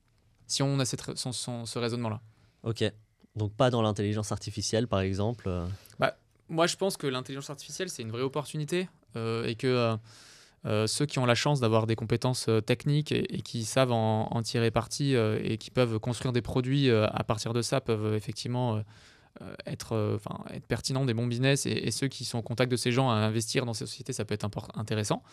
Si on a ce raisonnement-là. Ok. Donc pas dans l'intelligence artificielle, par exemple. Moi, je pense que l'intelligence artificielle, c'est une vraie opportunité et que ceux qui ont la chance d'avoir des compétences techniques et qui savent en tirer parti et qui peuvent construire des produits à partir de ça peuvent effectivement être pertinents, des bons business et ceux qui sont au contact de ces gens à investir dans ces sociétés, ça peut être intéressant.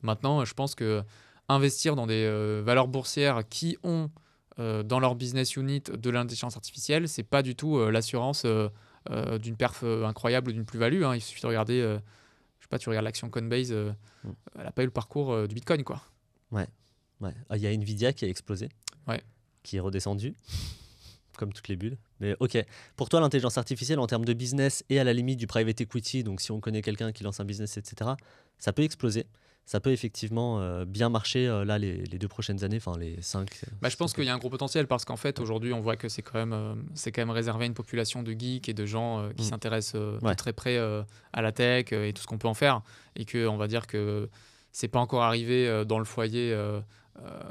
Maintenant, je pense que investir dans des valeurs boursières qui ont dans leur business unit de l'intelligence artificielle, c'est pas du tout l'assurance d'une perf incroyable ou d'une plus-value. Il suffit de regarder, je sais pas, tu regardes l'action Coinbase, elle n'a pas eu le parcours du Bitcoin, quoi. Ouais. Il y a Nvidia qui a explosé, Ouais. qui est redescendu, comme toutes les bulles. Mais ok, pour toi, l'intelligence artificielle en termes de business et à la limite du private equity, donc si on connaît quelqu'un qui lance un business, etc., ça peut exploser. Ça peut effectivement bien marcher là les 2 prochaines années, enfin les 5. Je pense qu'il y a un gros potentiel parce qu'en fait aujourd'hui on voit que c'est quand même réservé à une population de geeks et de gens qui s'intéressent de très près à la tech et tout ce qu'on peut en faire, et que on va dire que c'est pas encore arrivé dans le foyer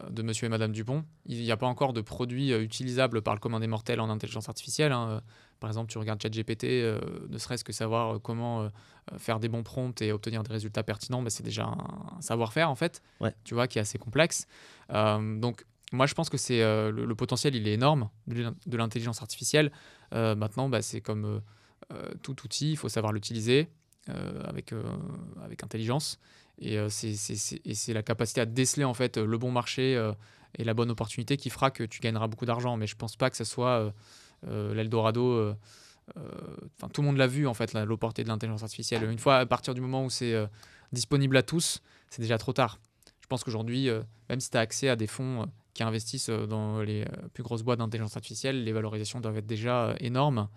de monsieur et madame Dupont. Il n'y a pas encore de produits utilisables par le commun des mortels en intelligence artificielle. Par exemple, tu regardes ChatGPT, ne serait-ce que savoir comment faire des bons prompts et obtenir des résultats pertinents, c'est déjà un savoir-faire en fait, tu vois, qui est assez complexe. Donc moi je pense que c'est le potentiel il est énorme de l'intelligence artificielle. Maintenant c'est comme tout outil, il faut savoir l'utiliser avec intelligence. Et c'est la capacité à déceler en fait le bon marché et la bonne opportunité qui fera que tu gagneras beaucoup d'argent. Mais je pense pas que ce soit l'Eldorado. Tout le monde l'a vu en fait, l'opportunité de l'intelligence artificielle. Une fois à partir du moment où c'est disponible à tous, c'est déjà trop tard. Je pense qu'aujourd'hui, même si tu as accès à des fonds qui investissent dans les plus grosses boîtes d'intelligence artificielle, les valorisations doivent être déjà énormes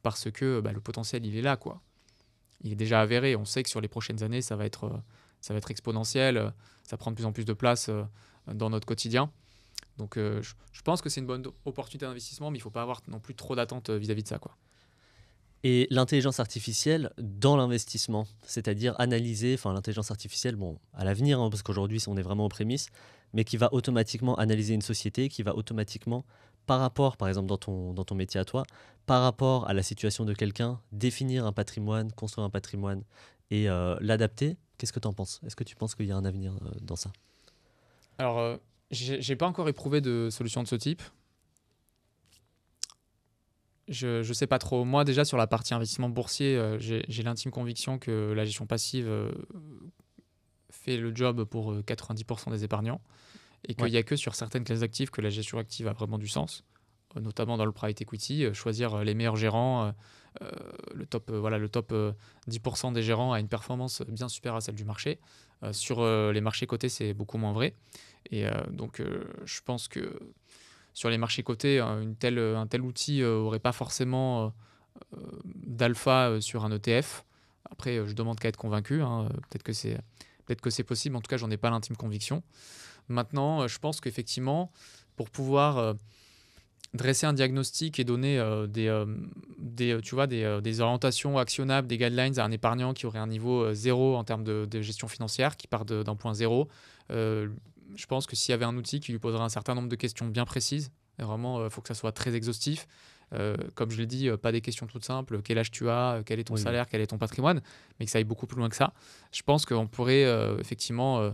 parce que le potentiel il est là, quoi. Il est déjà avéré. On sait que sur les prochaines années, ça va être exponentiel. Ça prend de plus en plus de place dans notre quotidien. Donc, je pense que c'est une bonne opportunité d'investissement, mais il ne faut pas avoir non plus trop d'attentes vis-à-vis de ça, quoi. Et l'intelligence artificielle dans l'investissement, c'est-à-dire analyser, l'intelligence artificielle, à l'avenir, parce qu'aujourd'hui on est vraiment aux prémices, mais qui va automatiquement analyser une société, qui va automatiquement, par rapport, par exemple dans ton métier à toi, par rapport à la situation de quelqu'un, définir un patrimoine, construire un patrimoine et l'adapter. Qu'est-ce que tu en penses ? Est-ce que tu penses qu'il y a un avenir dans ça ? Alors, j'ai pas encore éprouvé de solution de ce type. Je sais pas trop. Moi, déjà, sur la partie investissement boursier, j'ai l'intime conviction que la gestion passive fait le job pour 90% des épargnants et qu'il n'y a que sur certaines classes d'actifs que la gestion active a vraiment du sens, notamment dans le private equity. Choisir les meilleurs gérants, le top 10% des gérants a une performance bien supérieure à celle du marché. Sur les marchés cotés, c'est beaucoup moins vrai. Et donc, je pense que sur les marchés cotés, un tel outil n'aurait pas forcément d'alpha sur un ETF. Après, je demande qu'à être convaincu. Peut-être que c'est possible. En tout cas, j'en ai pas l'intime conviction. Maintenant, je pense qu'effectivement, pour pouvoir dresser un diagnostic et donner des orientations actionnables, des guidelines à un épargnant qui aurait un niveau zéro en termes de gestion financière, qui part d'un point zéro, je pense que s'il y avait un outil qui lui poserait un certain nombre de questions bien précises, vraiment, il faut que ça soit très exhaustif. Comme je l'ai dit, pas des questions toutes simples. Quel âge tu as, quel est ton salaire, quel est ton patrimoine, mais que ça aille beaucoup plus loin que ça. Je pense qu'on pourrait effectivement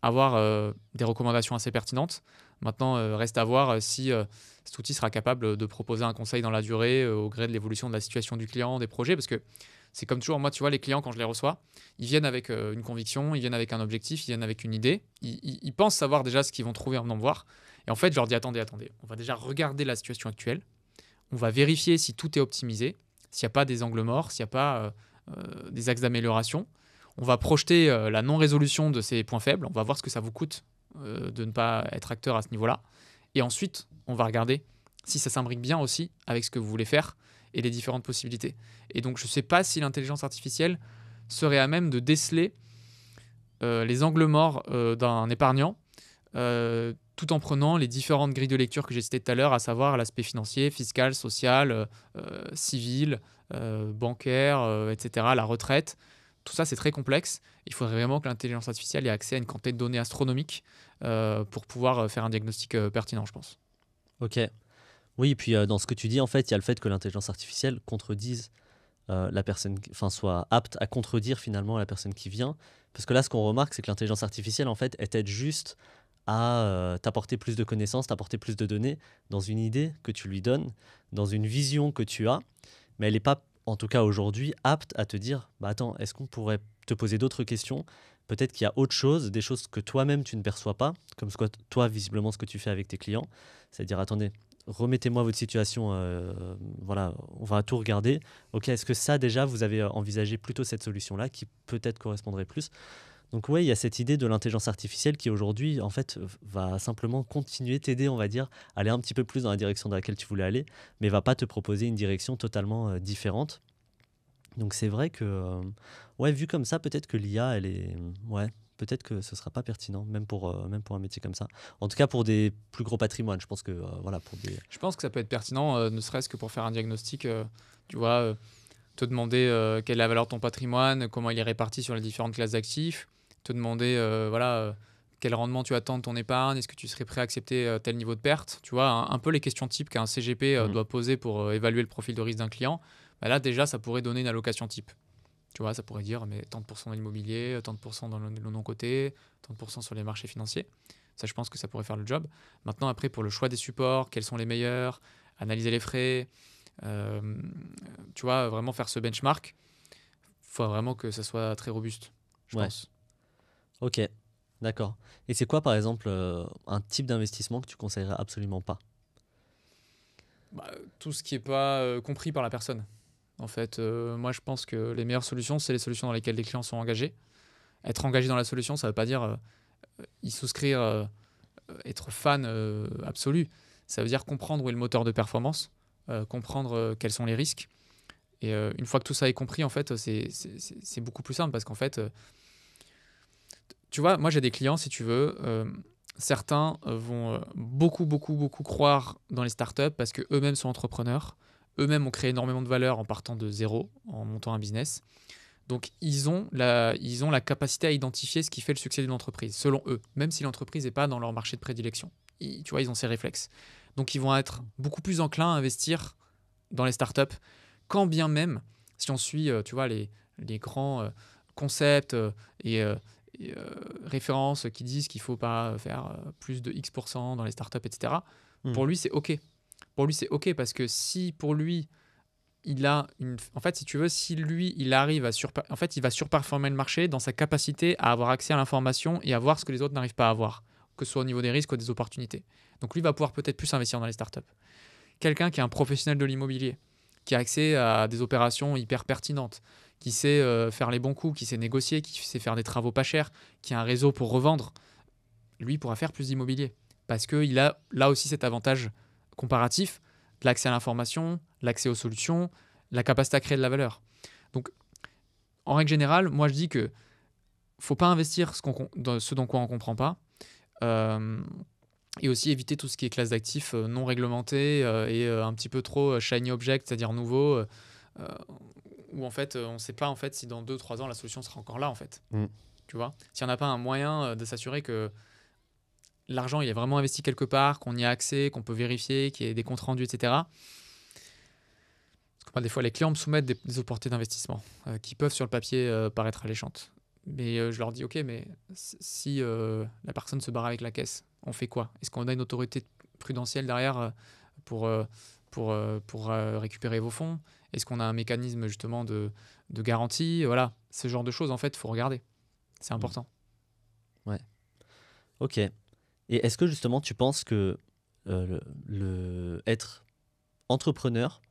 avoir des recommandations assez pertinentes. Maintenant, reste à voir si cet outil sera capable de proposer un conseil dans la durée au gré de l'évolution de la situation du client, des projets, parce que c'est comme toujours, moi, tu vois, les clients, quand je les reçois, ils viennent avec une conviction, ils viennent avec un objectif, ils viennent avec une idée. Ils pensent savoir déjà ce qu'ils vont trouver en venant me voir. Et en fait, je leur dis, attendez, on va déjà regarder la situation actuelle. On va vérifier si tout est optimisé, s'il n'y a pas des angles morts, s'il n'y a pas des axes d'amélioration. On va projeter la non-résolution de ces points faibles. On va voir ce que ça vous coûte de ne pas être acteur à ce niveau-là. Et ensuite, on va regarder si ça s'imbrique bien aussi avec ce que vous voulez faire et les différentes possibilités. Et donc, je ne sais pas si l'intelligence artificielle serait à même de déceler les angles morts d'un épargnant tout en prenant les différentes grilles de lecture que j'ai citées tout à l'heure, à savoir l'aspect financier, fiscal, social, civil, bancaire, etc., la retraite. Tout ça, c'est très complexe. Il faudrait vraiment que l'intelligence artificielle ait accès à une quantité de données astronomiques pour pouvoir faire un diagnostic pertinent, je pense. Ok. Oui, et puis dans ce que tu dis, en fait, il y a le fait que l'intelligence artificielle contredise la personne, enfin, soit apte à contredire finalement la personne qui vient. Parce que là, ce qu'on remarque, c'est que l'intelligence artificielle, en fait, elle t'aide juste à t'apporter plus de connaissances, t'apporter plus de données dans une idée que tu lui donnes, dans une vision que tu as, mais elle n'est pas, en tout cas aujourd'hui, apte à te dire, bah attends, est-ce qu'on pourrait te poser d'autres questions? Peut-être qu'il y a autre chose, des choses que toi-même tu ne perçois pas, comme toi, visiblement, ce que tu fais avec tes clients. C'est-à-dire, attendez, remettez-moi votre situation, voilà, on va tout regarder. Ok, est-ce que ça, déjà, vous avez envisagé plutôt cette solution-là qui peut-être correspondrait plus? Donc oui, il y a cette idée de l'intelligence artificielle qui aujourd'hui, en fait, va simplement continuer t'aider, on va dire, à aller un petit peu plus dans la direction dans laquelle tu voulais aller, mais va pas te proposer une direction totalement différente. Donc c'est vrai que, ouais, vu comme ça, peut-être que l'IA, elle est, ouais, peut-être que ce sera pas pertinent, même pour un métier comme ça. En tout cas, pour des plus gros patrimoines, je pense que, voilà, pour des... Je pense que ça peut être pertinent, ne serait-ce que pour faire un diagnostic, tu vois, te demander quelle est la valeur de ton patrimoine, comment il est réparti sur les différentes classes d'actifs, te demander voilà, quel rendement tu attends de ton épargne, est-ce que tu serais prêt à accepter tel niveau de perte, tu vois, un peu les questions types qu'un CGP Mm. doit poser pour évaluer le profil de risque d'un client. Bah là déjà ça pourrait donner une allocation type. Tu vois, ça pourrait dire mais tant de pourcents dans l'immobilier, tant de pourcents dans le non-coté, tant de pourcents sur les marchés financiers. Ça, je pense que ça pourrait faire le job. Maintenant, après, pour le choix des supports, quels sont les meilleurs, analyser les frais, euh, tu vois, vraiment faire ce benchmark, il faut vraiment que ça soit très robuste, je Ouais, pense. ok, d'accord. Et c'est quoi, par exemple, un type d'investissement que tu conseillerais absolument pas? Bah, tout ce qui n'est pas compris par la personne. En fait, moi, je pense que les meilleures solutions, c'est les solutions dans lesquelles les clients sont engagés. Être engagé dans la solution, ça ne veut pas dire y souscrire, être fan absolu. Ça veut dire comprendre où est le moteur de performance, comprendre quels sont les risques. Et une fois que tout ça est compris, en fait, c'est beaucoup plus simple parce qu'en fait, tu vois, moi j'ai des clients, si tu veux, certains vont beaucoup, beaucoup, beaucoup croire dans les startups parce qu'eux-mêmes sont entrepreneurs, eux-mêmes ont créé énormément de valeur en partant de zéro, en montant un business. Donc ils ont la capacité à identifier ce qui fait le succès d'une entreprise, selon eux, même si l'entreprise n'est pas dans leur marché de prédilection. Tu vois, ils ont ces réflexes. Donc ils vont être beaucoup plus enclins à investir dans les startups, quand bien même, si on suit, tu vois, les grands concepts et références qui disent qu'il ne faut pas faire plus de X% dans les startups, etc. Mm. Pour lui, c'est OK. Pour lui, c'est OK parce que si pour lui, il a une... En fait, si tu veux, si lui, il arrive à en fait, il va surperformer le marché dans sa capacité à avoir accès à l'information et à voir ce que les autres n'arrivent pas à voir, que ce soit au niveau des risques ou des opportunités. Donc lui va pouvoir peut-être plus investir dans les startups. Quelqu'un qui est un professionnel de l'immobilier, qui a accès à des opérations hyper pertinentes, qui sait faire les bons coups, qui sait négocier, qui sait faire des travaux pas chers, qui a un réseau pour revendre, lui pourra faire plus d'immobilier. Parce qu'il a là aussi cet avantage comparatif, l'accès à l'information, l'accès aux solutions, la capacité à créer de la valeur. Donc, en règle générale, moi je dis que faut pas investir dans ce dont quoi on ne comprend pas. Euh, et aussi éviter tout ce qui est classe d'actifs non réglementées et un petit peu trop shiny object, c'est-à-dire nouveau, euh, où en fait on ne sait pas en fait si dans 2 3 ans la solution sera encore là en fait. Mm. Tu vois, s'il n'y en a pas un moyen de s'assurer que l'argent il est vraiment investi quelque part, qu'on y a accès, qu'on peut vérifier, qu'il y ait des comptes rendus, etc. Parce que moi, des fois les clients me soumettent des opportunités d'investissement qui peuvent sur le papier paraître alléchantes. Mais je leur dis ok, mais si la personne se barre avec la caisse, on fait quoi? Est-ce qu'on a une autorité prudentielle derrière pour, euh, pour récupérer vos fonds? Est-ce qu'on a un mécanisme justement de garantie? Voilà, ce genre de choses en fait, il faut regarder. C'est Mm. important. Ouais, ok. Et est-ce que justement tu penses que être entrepreneur,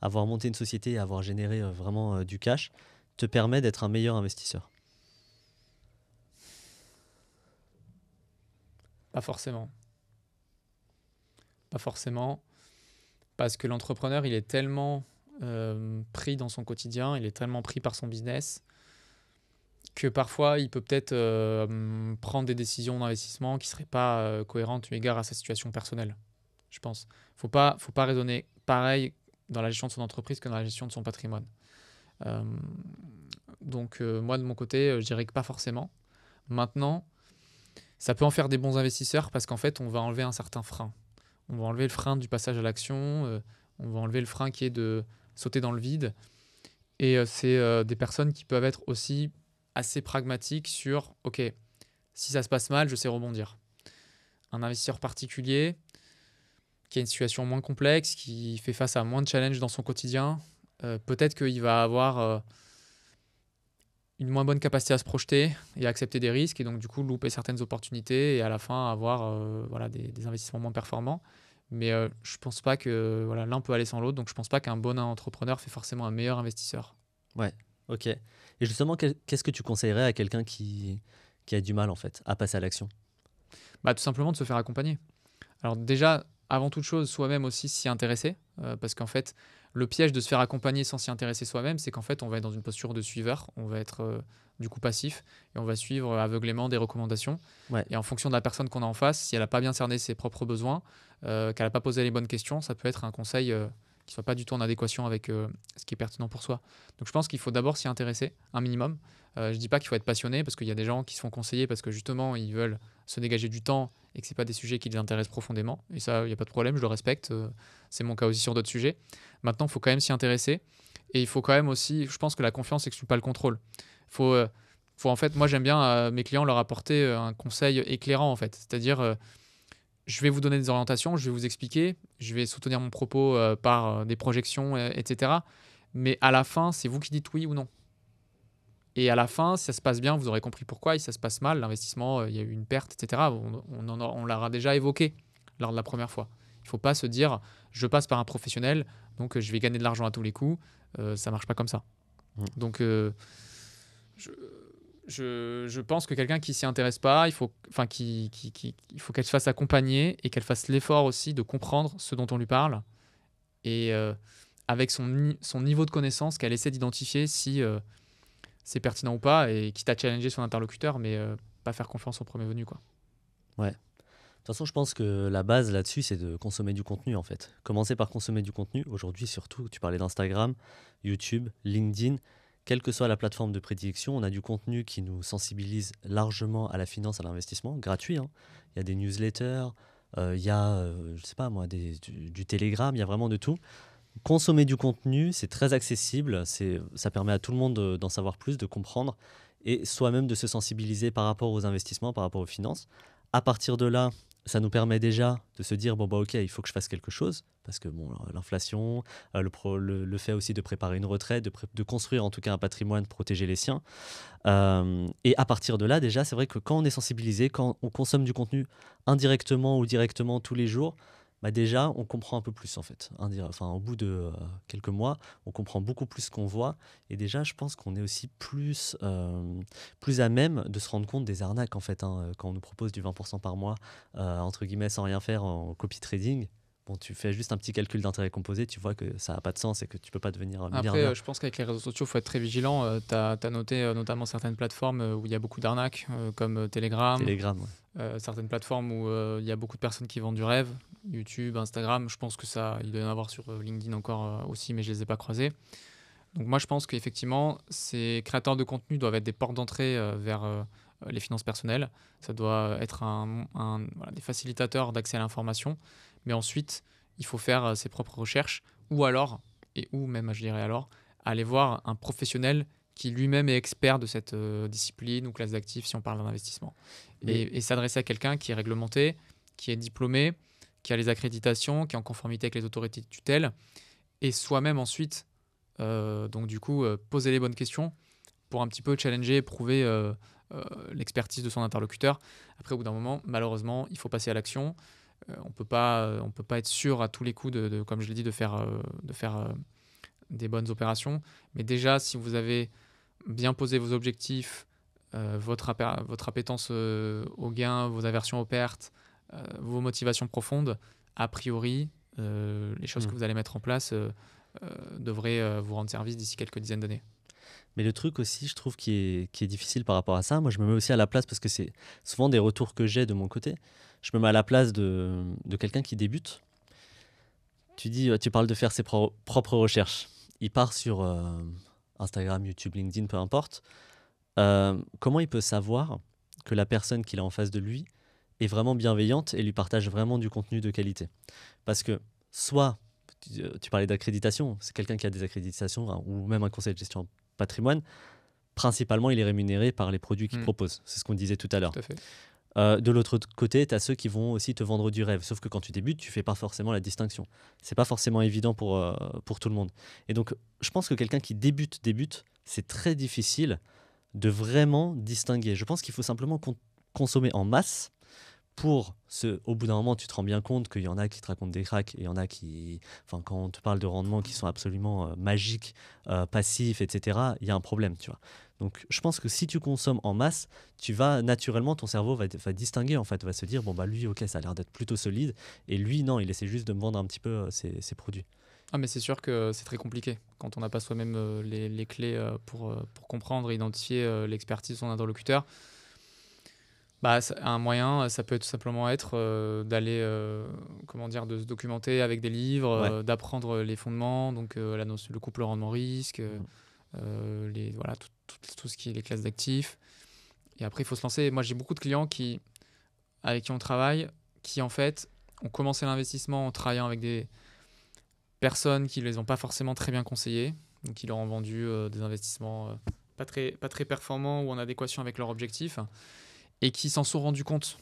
avoir monté une société et avoir généré vraiment du cash, te permet d'être un meilleur investisseur? Pas forcément. Pas forcément. Parce que l'entrepreneur, il est tellement pris dans son quotidien, il est tellement pris par son business que parfois, il peut peut-être prendre des décisions d'investissement qui ne seraient pas cohérentes eu égard à sa situation personnelle, je pense. Faut pas raisonner pareil dans la gestion de son entreprise que dans la gestion de son patrimoine. Euh, donc, moi, de mon côté, je dirais que pas forcément. Maintenant, ça peut en faire des bons investisseurs parce qu'en fait, on va enlever un certain frein. On va enlever le frein du passage à l'action, on va enlever le frein qui est de sauter dans le vide. Et c'est des personnes qui peuvent être aussi assez pragmatiques sur, OK, si ça se passe mal, je sais rebondir. Un investisseur particulier qui a une situation moins complexe, qui fait face à moins de challenges dans son quotidien, peut-être qu'il va avoir une moins bonne capacité à se projeter et à accepter des risques et donc du coup louper certaines opportunités et à la fin avoir voilà, des investissements moins performants. Mais je pense pas que voilà, l'un peut aller sans l'autre, donc je pense pas qu'un bon entrepreneur fait forcément un meilleur investisseur. Ouais, ok. Et justement, qu'est-ce que tu conseillerais à quelqu'un qui a du mal en fait à passer à l'action? Bah, tout simplement de se faire accompagner. Alors déjà, avant toute chose, soi-même aussi s'y intéresser, parce qu'en fait, le piège de se faire accompagner sans s'y intéresser soi-même, c'est qu'en fait, on va être dans une posture de suiveur, on va être du coup passif, et on va suivre aveuglément des recommandations. Ouais, Et en fonction de la personne qu'on a en face, si elle n'a pas bien cerné ses propres besoins, qu'elle n'a pas posé les bonnes questions, ça peut être un conseil qui ne soit pas du tout en adéquation avec ce qui est pertinent pour soi. Donc je pense qu'il faut d'abord s'y intéresser, un minimum. Je ne dis pas qu'il faut être passionné, parce qu'il y a des gens qui se font conseiller parce que justement, ils veulent se dégager du temps et que ce n'est pas des sujets qui les intéressent profondément. Et ça, il n'y a pas de problème, je le respecte. C'est mon cas aussi sur d'autres sujets. Maintenant, il faut quand même s'y intéresser. Et il faut quand même aussi, je pense que la confiance n'exclut pas le contrôle. Faut, euh, en fait, moi j'aime bien mes clients leur apporter un conseil éclairant en fait. C'est-à-dire, je vais vous donner des orientations, je vais vous expliquer, je vais soutenir mon propos par des projections, etc. Mais à la fin, c'est vous qui dites oui ou non. Et à la fin, si ça se passe bien, vous aurez compris pourquoi. Et si ça se passe mal, l'investissement, il y a eu une perte, etc. On l'aura déjà évoqué lors de la première fois. Il ne faut pas se dire, je passe par un professionnel, donc je vais gagner de l'argent à tous les coups. Ça ne marche pas comme ça. Mm. Donc, je, je pense que quelqu'un qui s'y intéresse pas, il faut qu'elle se fasse accompagner et qu'elle fasse l'effort aussi de comprendre ce dont on lui parle. Et avec son niveau de connaissance, qu'elle essaie d'identifier si c'est pertinent ou pas, et quitte à challenger son interlocuteur, mais pas faire confiance au premier venu, quoi. ouais. De toute façon, je pense que la base là-dessus, c'est de consommer du contenu en fait. Commencer par consommer du contenu. Aujourd'hui, surtout, tu parlais d'Instagram, YouTube, LinkedIn. Quelle que soit la plateforme de prédilection, on a du contenu qui nous sensibilise largement à la finance, à l'investissement, gratuit, hein. Il y a des newsletters, il y a, je sais pas moi, du Telegram, il y a vraiment de tout. Consommer du contenu, c'est très accessible, ça permet à tout le monde d'en savoir plus, de comprendre et soi-même de se sensibiliser par rapport aux investissements, par rapport aux finances. À partir de là, ça nous permet déjà de se dire bon bah ok, il faut que je fasse quelque chose parce que bon, l'inflation, le fait aussi de préparer une retraite, de construire en tout cas un patrimoine, protéger les siens. Et à partir de là, déjà, c'est vrai que quand on est sensibilisé, quand on consomme du contenu indirectement ou directement tous les jours, bah déjà, on comprend un peu plus en fait. Enfin, au bout de quelques mois, on comprend beaucoup plus ce qu'on voit. Et déjà, je pense qu'on est aussi plus à même de se rendre compte des arnaques en fait, hein. Quand on nous propose du 20% par mois, entre guillemets, sans rien faire en copy trading, bon, tu fais juste un petit calcul d'intérêt composé, tu vois que ça n'a pas de sens et que tu peux pas devenir Après, milliardaire. je pense qu'avec les réseaux sociaux, il faut être très vigilant. Tu as noté notamment certaines plateformes où il y a beaucoup d'arnaques, comme Telegram, Telegram, ouais. certaines plateformes où il y a beaucoup de personnes qui vendent du rêve, YouTube, Instagram. Je pense que ça, il doit y en avoir sur LinkedIn encore aussi, mais je les ai pas croisés. Donc moi, je pense qu'effectivement, ces créateurs de contenu doivent être des portes d'entrée vers les finances personnelles. Ça doit être voilà, des facilitateurs d'accès à l'information. Mais ensuite, il faut faire ses propres recherches ou alors, ou même, je dirais alors, aller voir un professionnel qui lui-même est expert de cette discipline ou classe d'actifs si on parle d'un investissement. Mais Et s'adresser à quelqu'un qui est réglementé, qui est diplômé, qui a les accréditations, qui est en conformité avec les autorités de tutelle, et soi-même ensuite donc du coup, poser les bonnes questions pour un petit peu challenger, prouver l'expertise de son interlocuteur. Après, au bout d'un moment, malheureusement, il faut passer à l'action. On peut pas être sûr à tous les coups comme je l'ai dit, de faire des bonnes opérations. Mais déjà, si vous avez bien posé vos objectifs, votre appétence au gain, vos aversions aux pertes, vos motivations profondes, a priori, les choses Mm. que vous allez mettre en place devraient vous rendre service d'ici quelques dizaines d'années. Mais le truc aussi, je trouve, qui est difficile par rapport à ça, moi je me mets aussi à la place, parce que c'est souvent des retours que j'ai de mon côté, je me mets à la place de quelqu'un qui débute. Tu parles de faire ses propres recherches. Il part sur Instagram, YouTube, LinkedIn, peu importe. Comment il peut savoir que la personne qu'il a en face de lui est vraiment bienveillante et lui partage vraiment du contenu de qualité? Parce que soit, tu parlais d'accréditation, c'est quelqu'un qui a des accréditations, hein, ou même un conseil de gestion patrimoine, principalement il est rémunéré par les produits qu'il propose. C'est ce qu'on disait tout à l'heure. Tout à fait. De l'autre côté, tu as ceux qui vont aussi te vendre du rêve. Sauf que quand tu débutes, tu fais pas forcément la distinction. C'est pas forcément évident pour tout le monde. Et donc, je pense que quelqu'un qui débute, c'est très difficile de vraiment distinguer. Je pense qu'il faut simplement consommer en masse au bout d'un moment, tu te rends bien compte qu'il y en a qui te racontent des cracks et il y en a qui, enfin, quand on te parle de rendements qui sont absolument magiques, passifs, etc., il y a un problème, tu vois. Donc, je pense que si tu consommes en masse, tu vas naturellement, ton cerveau va distinguer, en fait, va se dire, bon, bah lui, ok, ça a l'air d'être plutôt solide, et lui, non, il essaie juste de me vendre un petit peu ses produits. Ah, mais c'est sûr que c'est très compliqué quand on n'a pas soi-même les clés pour comprendre et identifier l'expertise de son interlocuteur. Bah, un moyen, ça peut tout simplement être d'aller, de se documenter avec des livres, Ouais. d'apprendre les fondements, donc le couple rendement-risque, voilà, tout ce qui est les classes d'actifs. Et après, il faut se lancer. Moi, j'ai beaucoup de clients avec qui on travaille, qui en fait ont commencé l'investissement en travaillant avec des personnes qui ne les ont pas forcément très bien conseillés, donc qui leur ont vendu des investissements pas très performants ou en adéquation avec leurs objectifs, et qui s'en sont rendus compte.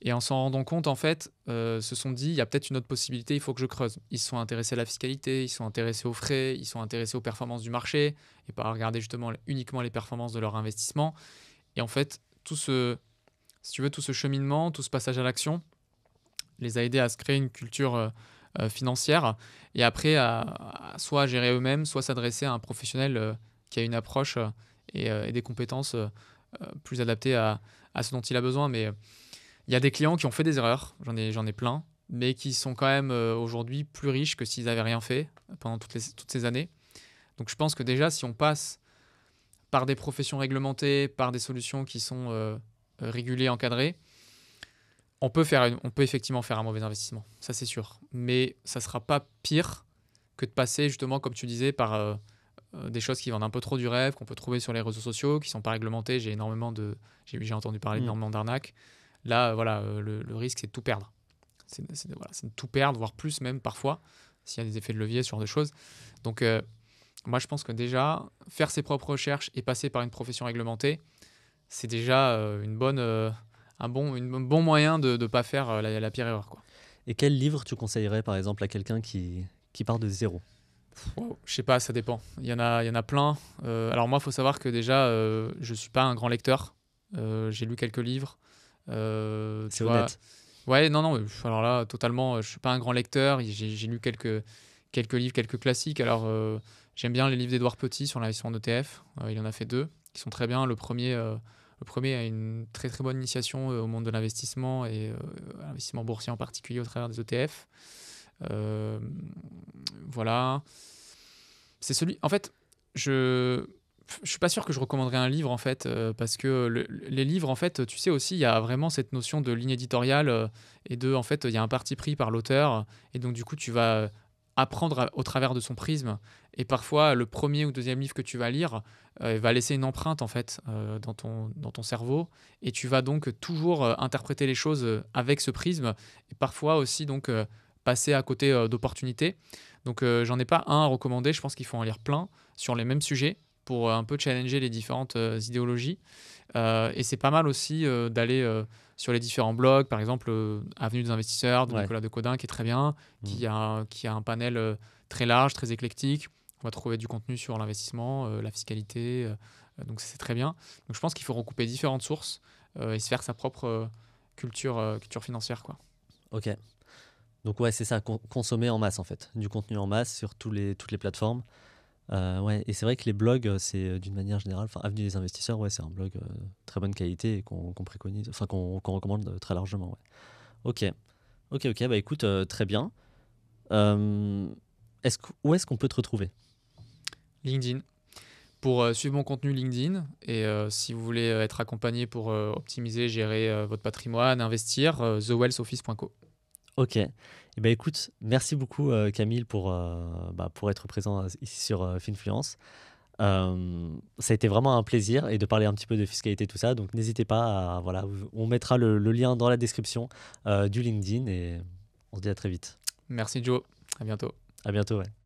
Et en s'en rendant compte, en fait, se sont dit, il y a peut-être une autre possibilité, il faut que je creuse. Ils se sont intéressés à la fiscalité, ils se sont intéressés aux frais, ils se sont intéressés aux performances du marché, et pas à regarder justement uniquement les performances de leur investissement. Et en fait, tout ce cheminement, tout ce passage à l'action, les a aidés à se créer une culture financière, et après à soit gérer eux-mêmes, soit s'adresser à un professionnel qui a une approche et des compétences plus adaptées à ce dont il a besoin. Mais il y a des clients qui ont fait des erreurs, j'en ai plein, mais qui sont quand même aujourd'hui plus riches que s'ils n'avaient rien fait pendant toutes ces années. Donc je pense que déjà, si on passe par des professions réglementées, par des solutions qui sont régulées, encadrées, on peut effectivement faire un mauvais investissement, ça c'est sûr. Mais ça ne sera pas pire que de passer justement, comme tu disais, par des choses qui vendent un peu trop du rêve, qu'on peut trouver sur les réseaux sociaux, qui ne sont pas réglementées. J'ai entendu parler d'énormément d'arnaques. Là, le risque, c'est de tout perdre. C'est de tout perdre, voire plus même parfois, s'il y a des effets de levier, ce genre de choses. Donc, moi, je pense que déjà, faire ses propres recherches et passer par une profession réglementée, c'est déjà un bon moyen de ne pas faire la pire erreur, quoi. Et quel livre tu conseillerais, par exemple, à quelqu'un qui part de zéro? Wow, je sais pas, ça dépend. Il y en a plein. Alors moi, il faut savoir que déjà, je suis pas un grand lecteur. J'ai lu quelques livres. C'est honnête. Ouais, non. Alors là, totalement, je suis pas un grand lecteur. J'ai lu quelques livres, quelques classiques. Alors, j'aime bien les livres d'Édouard Petit sur l'investissement en ETF. Il en a fait 2 qui sont très bien. Le premier a une très très bonne initiation au monde de l'investissement et à l'investissement boursier en particulier au travers des ETF. Voilà. C'est celui. En fait, je suis pas sûr que je recommanderais un livre en fait, parce que les livres en fait, tu sais aussi, il y a vraiment cette notion de ligne éditoriale et en fait, il y a un parti pris par l'auteur et donc du coup, tu vas apprendre au travers de son prisme et parfois le premier ou deuxième livre que tu vas lire va laisser une empreinte en fait dans ton cerveau et tu vas donc toujours interpréter les choses avec ce prisme et parfois aussi donc passer à côté d'opportunités. Donc j'en ai pas un à recommander, je pense qu'il faut en lire plein sur les mêmes sujets pour un peu challenger les différentes idéologies. Et c'est pas mal aussi d'aller sur les différents blogs, par exemple Avenue des investisseurs de Ouais. Nicolas Decodin, qui est très bien, qui a un panel très large, très éclectique. On va trouver du contenu sur l'investissement, la fiscalité, donc ça, c'est très bien. Donc je pense qu'il faut recouper différentes sources et se faire sa propre culture financière, quoi. Ok. Donc ouais, c'est ça, consommer en masse en fait, du contenu en masse sur toutes les plateformes. Ouais, et c'est vrai que les blogs, c'est d'une manière générale, enfin Avenue des investisseurs, ouais, c'est un blog très bonne qualité et qu'on préconise, enfin qu'on recommande très largement. Ouais. Ok, bah écoute, très bien. Euh, où est-ce qu'on peut te retrouver? LinkedIn. Pour suivre mon contenu LinkedIn et si vous voulez être accompagné pour optimiser, gérer votre patrimoine, investir, thewealthoffice.co. Ok. Eh ben, écoute, merci beaucoup Camille pour être présent ici sur Finfluence. Ça a été vraiment un plaisir et de parler un petit peu de fiscalité, tout ça. Donc n'hésitez pas voilà, on mettra le lien dans la description du LinkedIn et on se dit à très vite. Merci Joe, à bientôt. À bientôt. Ouais.